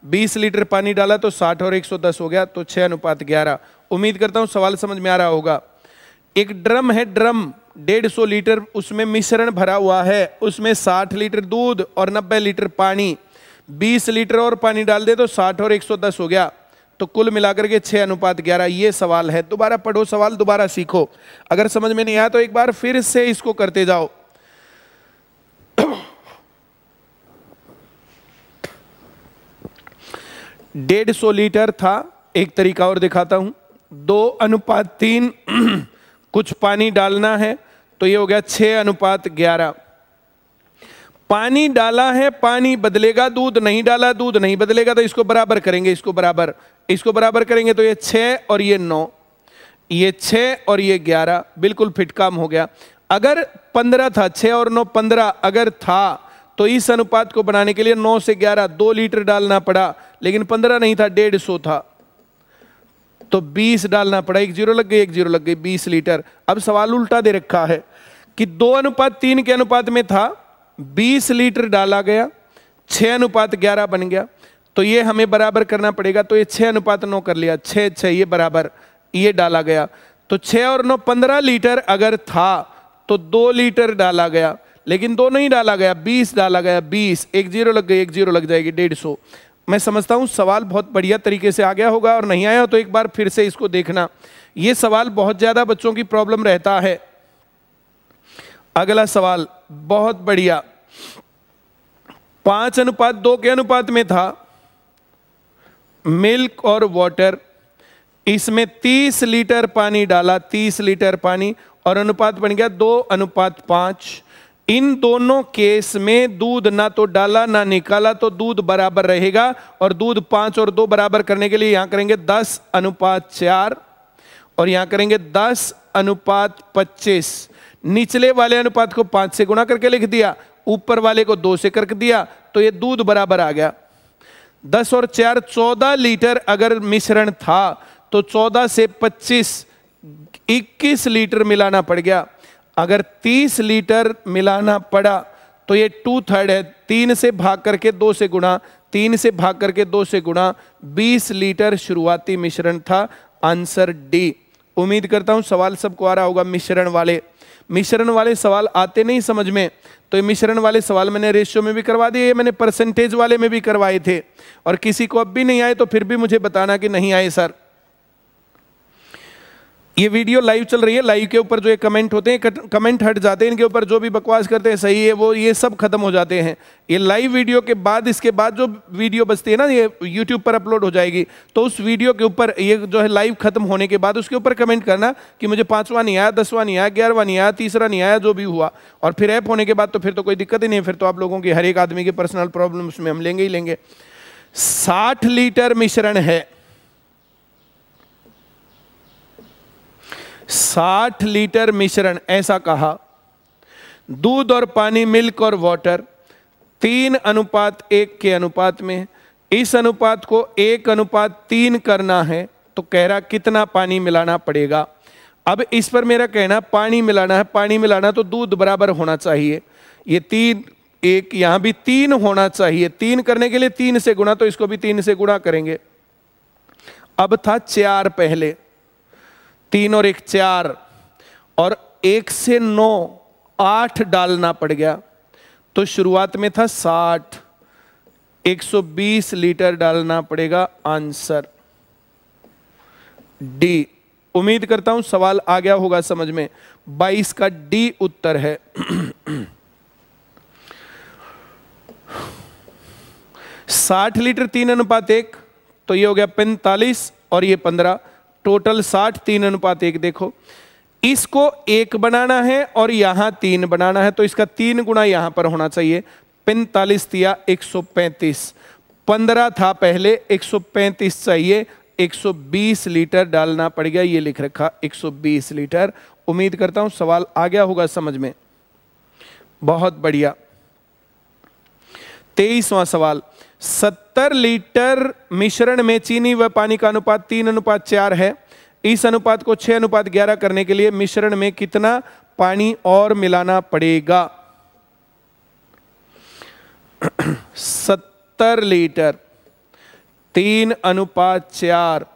20 लीटर पानी डाला तो 60 और 110 हो गया, तो 6:11। उम्मीद करता हूं सवाल समझ में आ रहा होगा। एक ड्रम है, ड्रम 150 लीटर, उसमें मिश्रण भरा हुआ है, उसमें 60 लीटर दूध और 90 लीटर पानी, 20 लीटर और पानी डाल दे तो 60 और 110 हो गया, तो कुल मिलाकर के 6:11। ये सवाल है। दोबारा पढ़ो सवाल, दोबारा सीखो। अगर समझ में नहीं आया तो एक बार फिर से इसको करते जाओ। 150 लीटर था, एक तरीका और दिखाता हूं, 2:3 कुछ पानी डालना है तो ये हो गया 6:11। पानी डाला है, पानी बदलेगा, दूध नहीं डाला, दूध नहीं बदलेगा, तो इसको बराबर करेंगे, इसको बराबर करेंगे तो ये 6 और ये 9, ये 6 और ये 11, बिल्कुल फिट काम हो गया। अगर 15 था, 6 और 9 15 अगर था तो इस अनुपात को बनाने के लिए 9 से 11 2 लीटर डालना पड़ा, लेकिन 15 नहीं था, 150 था, तो 20 डालना पड़ा। 1 जीरो लग गई, 1 जीरो लग गई, 20 लीटर। अब सवाल उल्टा दे रखा है कि 2:3 के अनुपात में था, 20 लीटर डाला गया, 6:11 बन गया, तो ये हमें बराबर करना पड़ेगा। तो ये 6:9 कर लिया, 6 ये बराबर, ये डाला गया, तो 6 और 9 15 लीटर अगर था तो 2 लीटर डाला गया, लेकिन 2 नहीं डाला गया, 20 डाला गया, 20, 1 जीरो लग गई, 1 जीरो लग जाएगी, 150। मैं समझता हूं सवाल बहुत बढ़िया तरीके से आ गया होगा, और नहीं आया तो एक बार फिर से इसको देखना। ये सवाल बहुत ज्यादा बच्चों की प्रॉब्लम रहता है। अगला सवाल बहुत बढ़िया, 5:2 के अनुपात में था मिल्क और वाटर, इसमें 30 लीटर पानी डाला, 30 लीटर पानी, और अनुपात बन गया 2:5। इन दोनों केस में दूध ना तो डाला ना निकाला, तो दूध बराबर रहेगा, और दूध 5 और 2 बराबर करने के लिए यहां करेंगे 10:4 और यहां करेंगे 10:25। निचले वाले अनुपात को 5 से गुणा करके लिख दिया, ऊपर वाले को 2 से करके दिया, तो ये दूध बराबर आ गया। 10 और 4 14 लीटर अगर मिश्रण था तो 14 से 25 21 लीटर मिलाना पड़ गया। अगर 30 लीटर मिलाना पड़ा तो ये 2/3 है, 3 से भाग करके 2 से गुणा, 3 से भाग करके 2 से गुणा, 20 लीटर शुरुआती मिश्रण था। Answer D. उम्मीद करता हूं सवाल सबको आ रहा होगा। मिश्रण वाले सवाल आते नहीं समझ में, तो ये मिश्रण वाले सवाल मैंने रेशियो में भी करवा दिए, मैंने परसेंटेज वाले में भी करवाए थे, और किसी को अब भी नहीं आए तो फिर भी मुझे बताना कि नहीं आए सर। ये वीडियो लाइव चल रही है, लाइव के ऊपर जो ये कमेंट होते हैं, कमेंट हट जाते हैं, इनके ऊपर जो भी बकवास करते हैं सही है वो, ये सब खत्म हो जाते हैं। ये लाइव वीडियो के बाद, इसके बाद जो वीडियो बचती है ना, ये यूट्यूब पर अपलोड हो जाएगी, तो उस वीडियो के ऊपर ये जो है लाइव खत्म होने के बाद उसके ऊपर कमेंट करना कि मुझे 5वां नहीं आया, 10वां नहीं आया, 11वां नहीं आया, 3रा नहीं आया, जो भी हुआ। और फिर ऐप होने के बाद तो फिर तो कोई दिक्कत ही नहीं है, फिर तो आप लोगों की हर एक आदमी की पर्सनल प्रॉब्लम उसमें हम लेंगे ही लेंगे। 60 लीटर मिश्रण है, 60 लीटर मिश्रण, ऐसा कहा। दूध और पानी, मिल्क और वाटर 3:1 के अनुपात में, इस अनुपात को 1:3 करना है, तो कह रहा कितना पानी मिलाना पड़ेगा। अब इस पर मेरा कहना, पानी मिलाना है, पानी मिलाना तो दूध बराबर होना चाहिए, ये 3 1 यहां भी 3 होना चाहिए। 3 करने के लिए 3 से गुणा, तो इसको भी 3 से गुणा करेंगे। अब था 4 पहले, 3 और 1 4, और 1 से 9 8 डालना पड़ गया, तो शुरुआत में था 60, 120 लीटर डालना पड़ेगा। Answer D. उम्मीद करता हूं सवाल आ गया होगा समझ में। 22 का डी उत्तर है। 60 लीटर 3:1, तो ये हो गया 45 और ये 15, टोटल 60 3:1। देखो इसको 1 बनाना है और यहां 3 बनाना है, तो इसका 3 गुना यहां पर होना चाहिए। 45 दिया 135, 15 था पहले, 135 चाहिए, 120 लीटर डालना पड़ गया, ये लिख रखा 120 लीटर। उम्मीद करता हूं सवाल आ गया होगा समझ में। बहुत बढ़िया। 23वां सवाल, 70 लीटर मिश्रण में चीनी व पानी का अनुपात 3:4 है। इस अनुपात को 6:11 करने के लिए मिश्रण में कितना पानी और मिलाना पड़ेगा? 70 लीटर 3:4,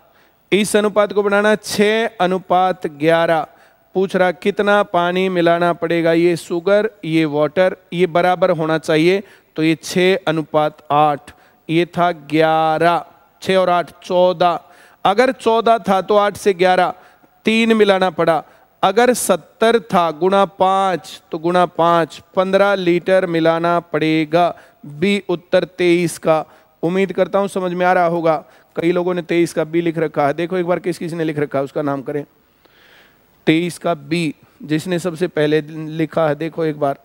इस अनुपात को बनाना 6:11। पूछ रहा कितना पानी मिलाना पड़ेगा। ये शुगर, ये वाटर, ये बराबर होना चाहिए, तो ये 6:8। ये था 11, 6 और 8 14। अगर 14 था तो 8 से 11 3 मिलाना पड़ा। अगर 70 था गुणा 5 तो गुणा 5 15 लीटर मिलाना पड़ेगा। बी उत्तर 23 का। उम्मीद करता हूं समझ में आ रहा होगा। कई लोगों ने 23 का बी लिख रखा है। देखो एक बार किस किस ने लिख रखा है उसका नाम करें। 23 का बी जिसने सबसे पहले लिखा है, देखो एक बार।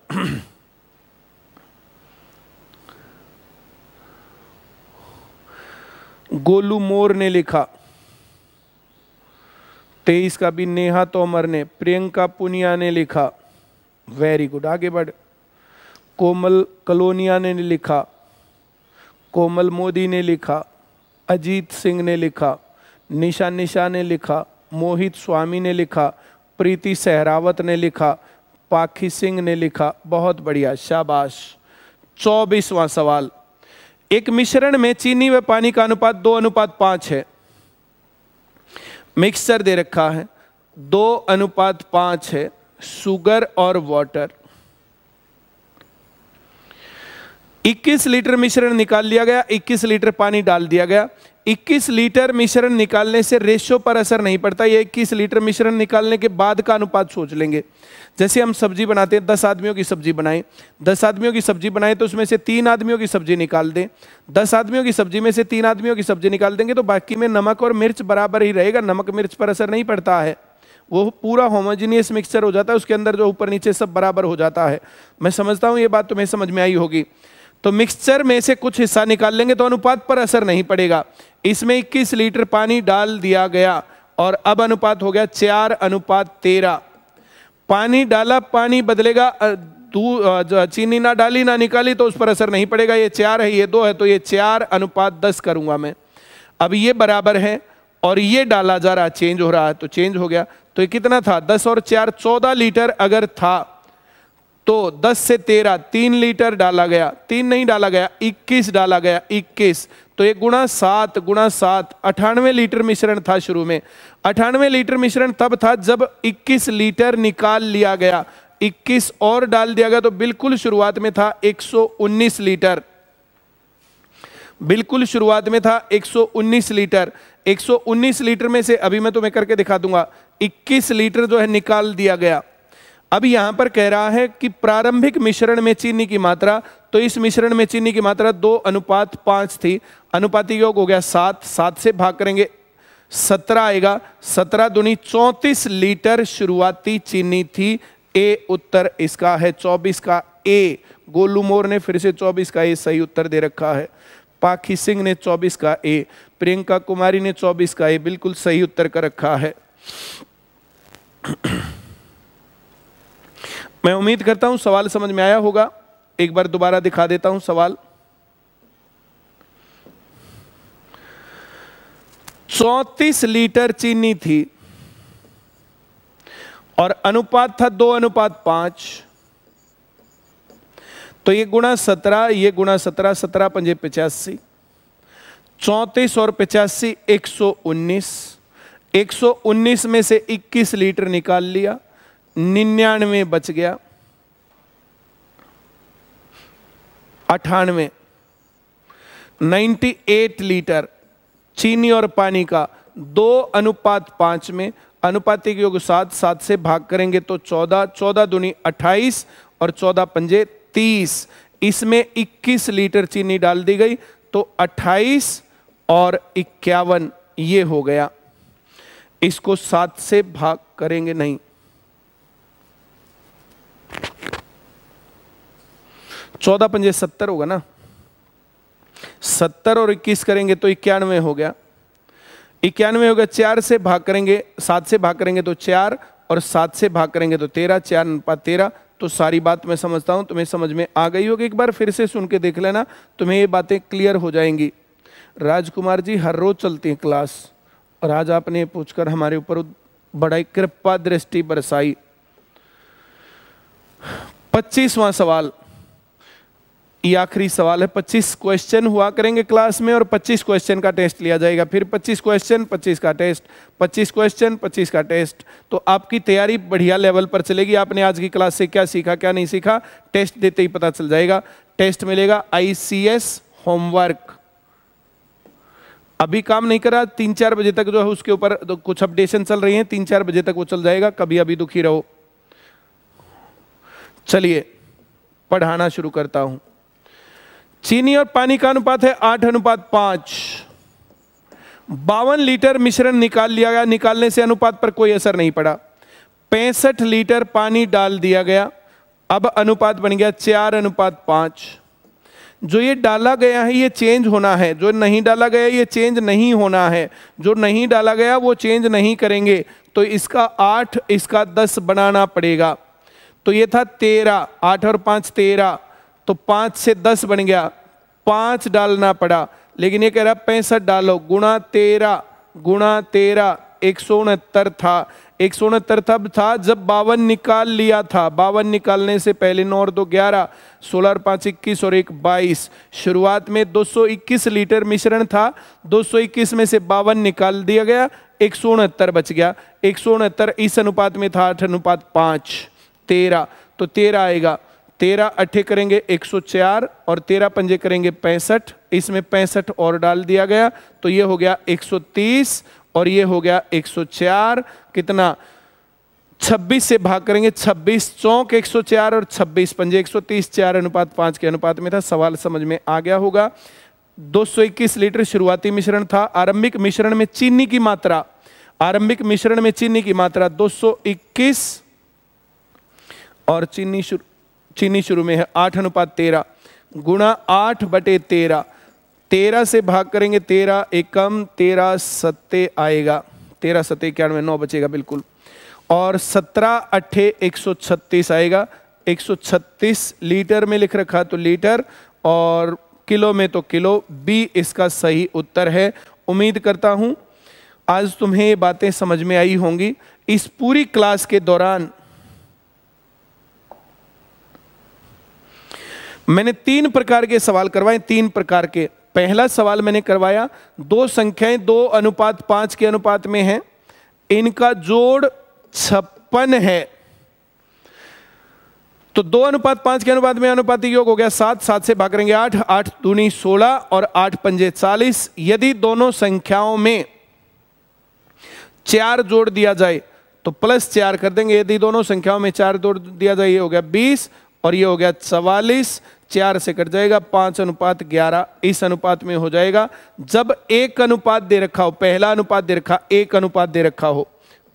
गोलू मोर ने लिखा। 23 का भी नेहा तोमर ने, प्रियंका पुनिया ने लिखा। वेरी गुड, आगे बढ़। कोमल कलोनिया ने लिखा, कोमल मोदी ने लिखा, अजीत सिंह ने लिखा, निशा ने लिखा, मोहित स्वामी ने लिखा, प्रीति सहरावत ने लिखा, पाखी सिंह ने लिखा। बहुत बढ़िया, शाबाश। 24वां सवाल, एक मिश्रण में चीनी व पानी का अनुपात 2:5 है। मिक्सचर दे रखा है 2:5 है, शुगर और वाटर। 21 लीटर मिश्रण निकाल लिया गया, 21 लीटर पानी डाल दिया गया। 21 लीटर मिश्रण निकालने से रेशियो पर असर नहीं पड़ता। ये 21 लीटर मिश्रण निकालने के बाद का अनुपात सोच लेंगे। जैसे हम सब्जी बनाते हैं, 10 आदमियों की सब्जी बनाएं, 10 आदमियों की सब्जी बनाएं तो उसमें से 3 आदमियों की सब्जी निकाल दें। 10 आदमियों की सब्जी में से 3 आदमियों की सब्जी निकाल देंगे तो बाकी में नमक और मिर्च बराबर ही रहेगा। नमक मिर्च पर असर नहीं पड़ता है, वो पूरा होमोजीनियस मिक्सचर हो जाता है। उसके अंदर जो ऊपर नीचे सब बराबर हो जाता है। मैं समझता हूं ये बात तुम्हें समझ में आई होगी। तो मिक्सचर में से कुछ हिस्सा निकाल लेंगे तो अनुपात पर असर नहीं पड़ेगा। इसमें 21 लीटर पानी डाल दिया गया और अब अनुपात हो गया 4:13। पानी डाला, पानी बदलेगा, चीनी ना डाली ना निकाली तो उस पर असर नहीं पड़ेगा। ये 4 है, ये 2 है, तो ये 4:10 करूंगा मैं। अब ये बराबर है और ये डाला जा रहा, चेंज हो रहा है, तो चेंज हो गया। तो ये कितना था? 10 और 4 14 लीटर अगर था तो 10 से 13 3 लीटर डाला गया, 3 नहीं डाला गया, 21 डाला गया, 21। तो ये गुणा 7 98 लीटर मिश्रण था शुरू में। 98 लीटर मिश्रण तब था जब 21 लीटर निकाल लिया गया, 21 और डाल दिया गया तो बिल्कुल शुरुआत में था 119 लीटर। बिल्कुल शुरुआत में था 119 लीटर। 119 लीटर में से अभी मैं तुम्हें करके दिखा दूंगा, 21 लीटर जो है निकाल दिया गया। अब यहां पर कह रहा है कि प्रारंभिक मिश्रण में चीनी की मात्रा, तो इस मिश्रण में चीनी की मात्रा 2:5 थी। अनुपाती योग हो गया 7, 7 से भाग करेंगे 17 आएगा। 17 दूनी 34 लीटर शुरुआती चीनी थी। ए उत्तर इसका है 24 का ए। गोलू मोर ने फिर से 24 का ए सही उत्तर दे रखा है। पाखी सिंह ने 24 का ए, प्रियंका कुमारी ने 24 का ए बिल्कुल सही उत्तर कर रखा है। मैं उम्मीद करता हूं सवाल समझ में आया होगा। एक बार दोबारा दिखा देता हूं सवाल। 34 लीटर चीनी थी और अनुपात था 2:5। तो ये गुणा 17, ये गुणा 17, 17 पंजे 85, 34 और 85 119। 119 में से 21 लीटर निकाल लिया, 99 बच गया, 98 98 लीटर चीनी और पानी का 2:5 में। अनुपातिक योग 7, 7 से भाग करेंगे तो 14, 14 दूनी 28 और 14 पंजे 30। इसमें 21 लीटर चीनी डाल दी गई तो 28 और 51 ये हो गया। इसको 7 से भाग करेंगे नहीं, 14 पंजे 70 होगा ना, 70 और 21 करेंगे तो 91 हो गया। 91 होगा, 4 से भाग करेंगे, 7 से भाग करेंगे तो 4 और 7 से भाग करेंगे तो 13, 4:13। तो सारी बात मैं समझता हूं, तुम्हें समझ में आ गई होगी। एक बार फिर से सुन के देख लेना, तुम्हें ये बातें क्लियर हो जाएंगी। राजकुमार जी हर रोज चलती हैं क्लास, और आज आपने पूछकर हमारे ऊपर बड़ा कृपा दृष्टि बरसाई। 25वां सवाल, ये आखिरी सवाल है। 25 क्वेश्चन हुआ करेंगे क्लास में और 25 क्वेश्चन का टेस्ट लिया जाएगा। फिर 25 क्वेश्चन 25 का टेस्ट, 25 क्वेश्चन 25 का टेस्ट। तो आपकी तैयारी बढ़िया लेवल पर चलेगी। आपने आज की क्लास से क्या सीखा क्या नहीं सीखा, टेस्ट देते ही पता चल जाएगा। टेस्ट मिलेगा ICS होमवर्क। अभी काम नहीं करा, 3-4 बजे तक जो है उसके ऊपर तो कुछ अपडेशन चल रही है, 3-4 बजे तक वो चल जाएगा। कभी अभी दुखी रहो। चलिए पढ़ाना शुरू करता हूं। चीनी और पानी का अनुपात है 8:5। 52 लीटर मिश्रण निकाल लिया गया। निकालने से अनुपात पर कोई असर नहीं पड़ा। 65 लीटर पानी डाल दिया गया। अब अनुपात बन गया 4:5। जो ये डाला गया है ये चेंज होना है, जो नहीं डाला गया ये चेंज नहीं होना है। जो नहीं डाला गया वो चेंज नहीं करेंगे। तो इसका 8, इसका 10 बनाना पड़ेगा। तो ये था 13, 8 और 5 13, तो 5 से 10 बन गया, 5 डालना पड़ा। लेकिन ये कह रहा 65 डालो, गुणा 13 गुणा 13, 169 था। 169 तब था जब 52 निकाल लिया था। 52 निकालने से पहले 9 और 2 11, 16 और 5 21 और 1 22। शुरुआत में 221 लीटर मिश्रण था। 221 में से 52 निकाल दिया गया, 169 बच गया। 169 इस अनुपात में था 8:5। 13, तो 13 आएगा। 13 अट्ठे करेंगे 104 और 13 पंजे करेंगे 65। इसमें 65 और डाल दिया गया, तो ये हो गया 130 और ये हो गया 104। कितना? 26 से भाग करेंगे, 26 चौक 104 और 26 पंजे 130, 4:5 के अनुपात में था। सवाल समझ में आ गया होगा। 221 लीटर शुरुआती मिश्रण था। आरंभिक मिश्रण में चीनी की मात्रा, आरंभिक मिश्रण में चीनी की मात्रा 221 और चीनी शुरू में है 8:13 गुणा 8/13। 13 से भाग करेंगे, 13 एकम 13 सत्ते आएगा, 13 सत्ते 91, 9 बचेगा बिल्कुल। और 17 अट्ठे 136 आएगा। 136 लीटर में लिख रखा तो लीटर और किलो में तो किलो। बी इसका सही उत्तर है। उम्मीद करता हूं आज तुम्हें ये बातें समझ में आई होंगी। इस पूरी क्लास के दौरान मैंने 3 प्रकार के सवाल करवाए, 3 प्रकार के। पहला सवाल मैंने करवाया, 2 संख्याएं 2:5 के अनुपात में हैं, इनका जोड़ 56 है। तो 2:5 के अनुपात में अनुपातिक योग हो गया 7, 7 से भाग करेंगे 8, 8 दूनी 16 और 8 पंजे 40। यदि दोनों संख्याओं में 4 जोड़ दिया जाए तो +4 कर देंगे। यदि दोनों संख्याओं में 4 जोड़ दिया जाए, ये हो गया 20 और ये हो गया 44। 4 से कट जाएगा, 5:11 इस अनुपात में हो जाएगा। जब एक अनुपात दे रखा हो, पहला अनुपात दे रखा, एक अनुपात दे रखा हो।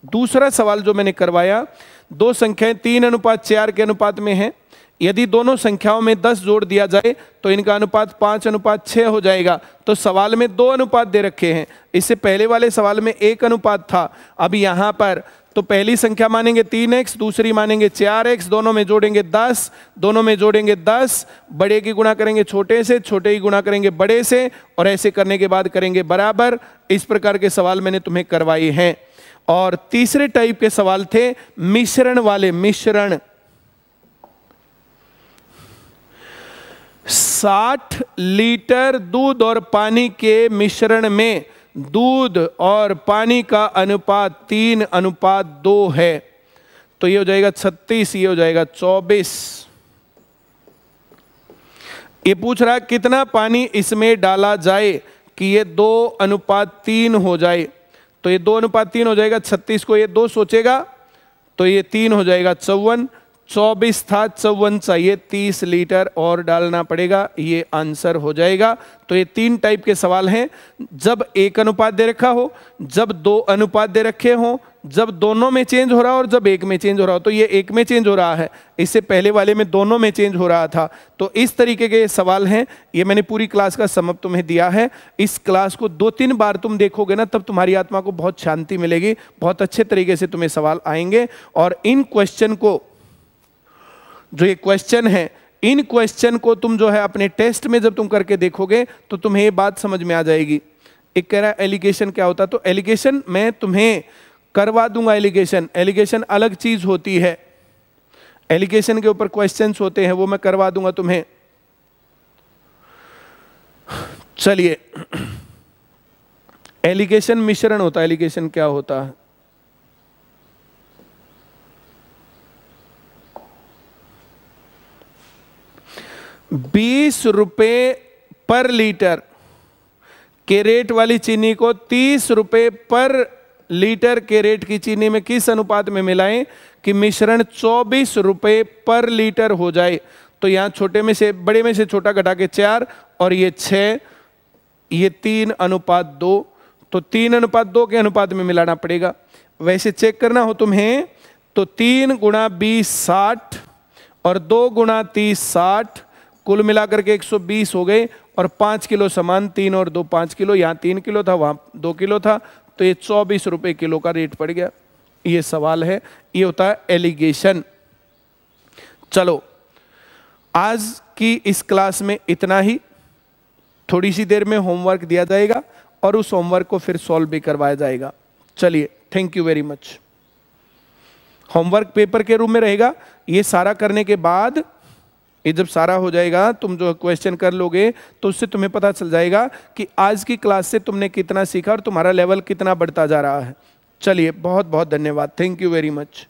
दूसरा सवाल जो मैंने करवाया, 2 संख्याएं 3:4 के अनुपात में हैं। यदि दोनों संख्याओं में 10 जोड़ दिया जाए तो इनका अनुपात 5:6 हो जाएगा। तो सवाल में 2 अनुपात दे रखे हैं। इससे पहले वाले सवाल में 1 अनुपात था। अब यहां पर तो पहली संख्या मानेंगे 3x, दूसरी मानेंगे 4x, दोनों में जोड़ेंगे 10, दोनों में जोड़ेंगे 10, बड़े की गुणा करेंगे छोटे से, छोटे की गुणा करेंगे बड़े से, और ऐसे करने के बाद करेंगे बराबर। इस प्रकार के सवाल मैंने तुम्हें करवाए हैं। और तीसरे टाइप के सवाल थे मिश्रण वाले। मिश्रण 60 लीटर दूध और पानी के मिश्रण में दूध और पानी का अनुपात 3:2 है। तो ये हो जाएगा 36, ये हो जाएगा 24। ये पूछ रहा है कितना पानी इसमें डाला जाए कि ये 2:3 हो जाए। तो ये 2:3 हो जाएगा। 36 को ये 2 सोचेगा तो ये 3 हो जाएगा 54। 24 था, 54 चाहिए, 30 लीटर और डालना पड़ेगा, ये आंसर हो जाएगा। तो ये 3 टाइप के सवाल हैं। जब 1 अनुपात दे रखा हो, जब 2 अनुपात दे रखे हो, जब दोनों में चेंज हो रहा है और जब एक में चेंज हो रहा हो। तो ये एक में चेंज हो रहा है, इससे पहले वाले में दोनों में चेंज हो रहा था। तो इस तरीके के सवाल हैं। ये मैंने पूरी क्लास का समअप तुम्हें दिया है। इस क्लास को 2-3 बार तुम देखोगे ना, तब तुम्हारी आत्मा को बहुत शांति मिलेगी, बहुत अच्छे तरीके से तुम्हें सवाल आएंगे। और इन क्वेश्चन को, जो ये क्वेश्चन है, इन क्वेश्चन को तुम जो है अपने टेस्ट में जब तुम करके देखोगे तो तुम्हें ये बात समझ में आ जाएगी। एक कह रहा है एलिगेशन क्या होता है, तो एलिगेशन मैं तुम्हें करवा दूंगा। एलिगेशन अलग चीज होती है। एलिगेशन के ऊपर क्वेश्चंस होते हैं, वो मैं करवा दूंगा तुम्हें। चलिए, एलिगेशन मिश्रण होता है। एलिगेशन क्या होता है? ₹20 पर लीटर के रेट वाली चीनी को ₹30 पर लीटर के रेट की चीनी में किस अनुपात में मिलाएं कि मिश्रण ₹24 पर लीटर हो जाए। तो यहां छोटे में से बड़े में से छोटा घटा के 4 और ये 6, ये 3:2। तो 3:2 के अनुपात में मिलाना पड़ेगा। वैसे चेक करना हो तुम्हें तो 3 × 20 60 और 2 × 30 60, कुल मिलाकर के 120 हो गए। और 5 किलो सामान, 3 और 2 5 किलो, यहाँ 3 किलो था, वहाँ 2 किलो था, तो ये ₹24 किलो का रेट पड़ गया। ये सवाल है, ये होता है एलिगेशन। चलो, आज की इस क्लास में इतना ही। थोड़ी सी देर में होमवर्क दिया जाएगा और उस होमवर्क को फिर सॉल्व भी करवाया जाएगा। चलिए, thank you very much. Homework paper के रूप में रहेगा। ये सारा करने के बाद, ये जब सारा हो जाएगा, तुम जो क्वेश्चन कर लोगे तो उससे तुम्हें पता चल जाएगा कि आज की क्लास से तुमने कितना सीखा और तुम्हारा लेवल कितना बढ़ता जा रहा है। चलिए, बहुत बहुत धन्यवाद। Thank you very much.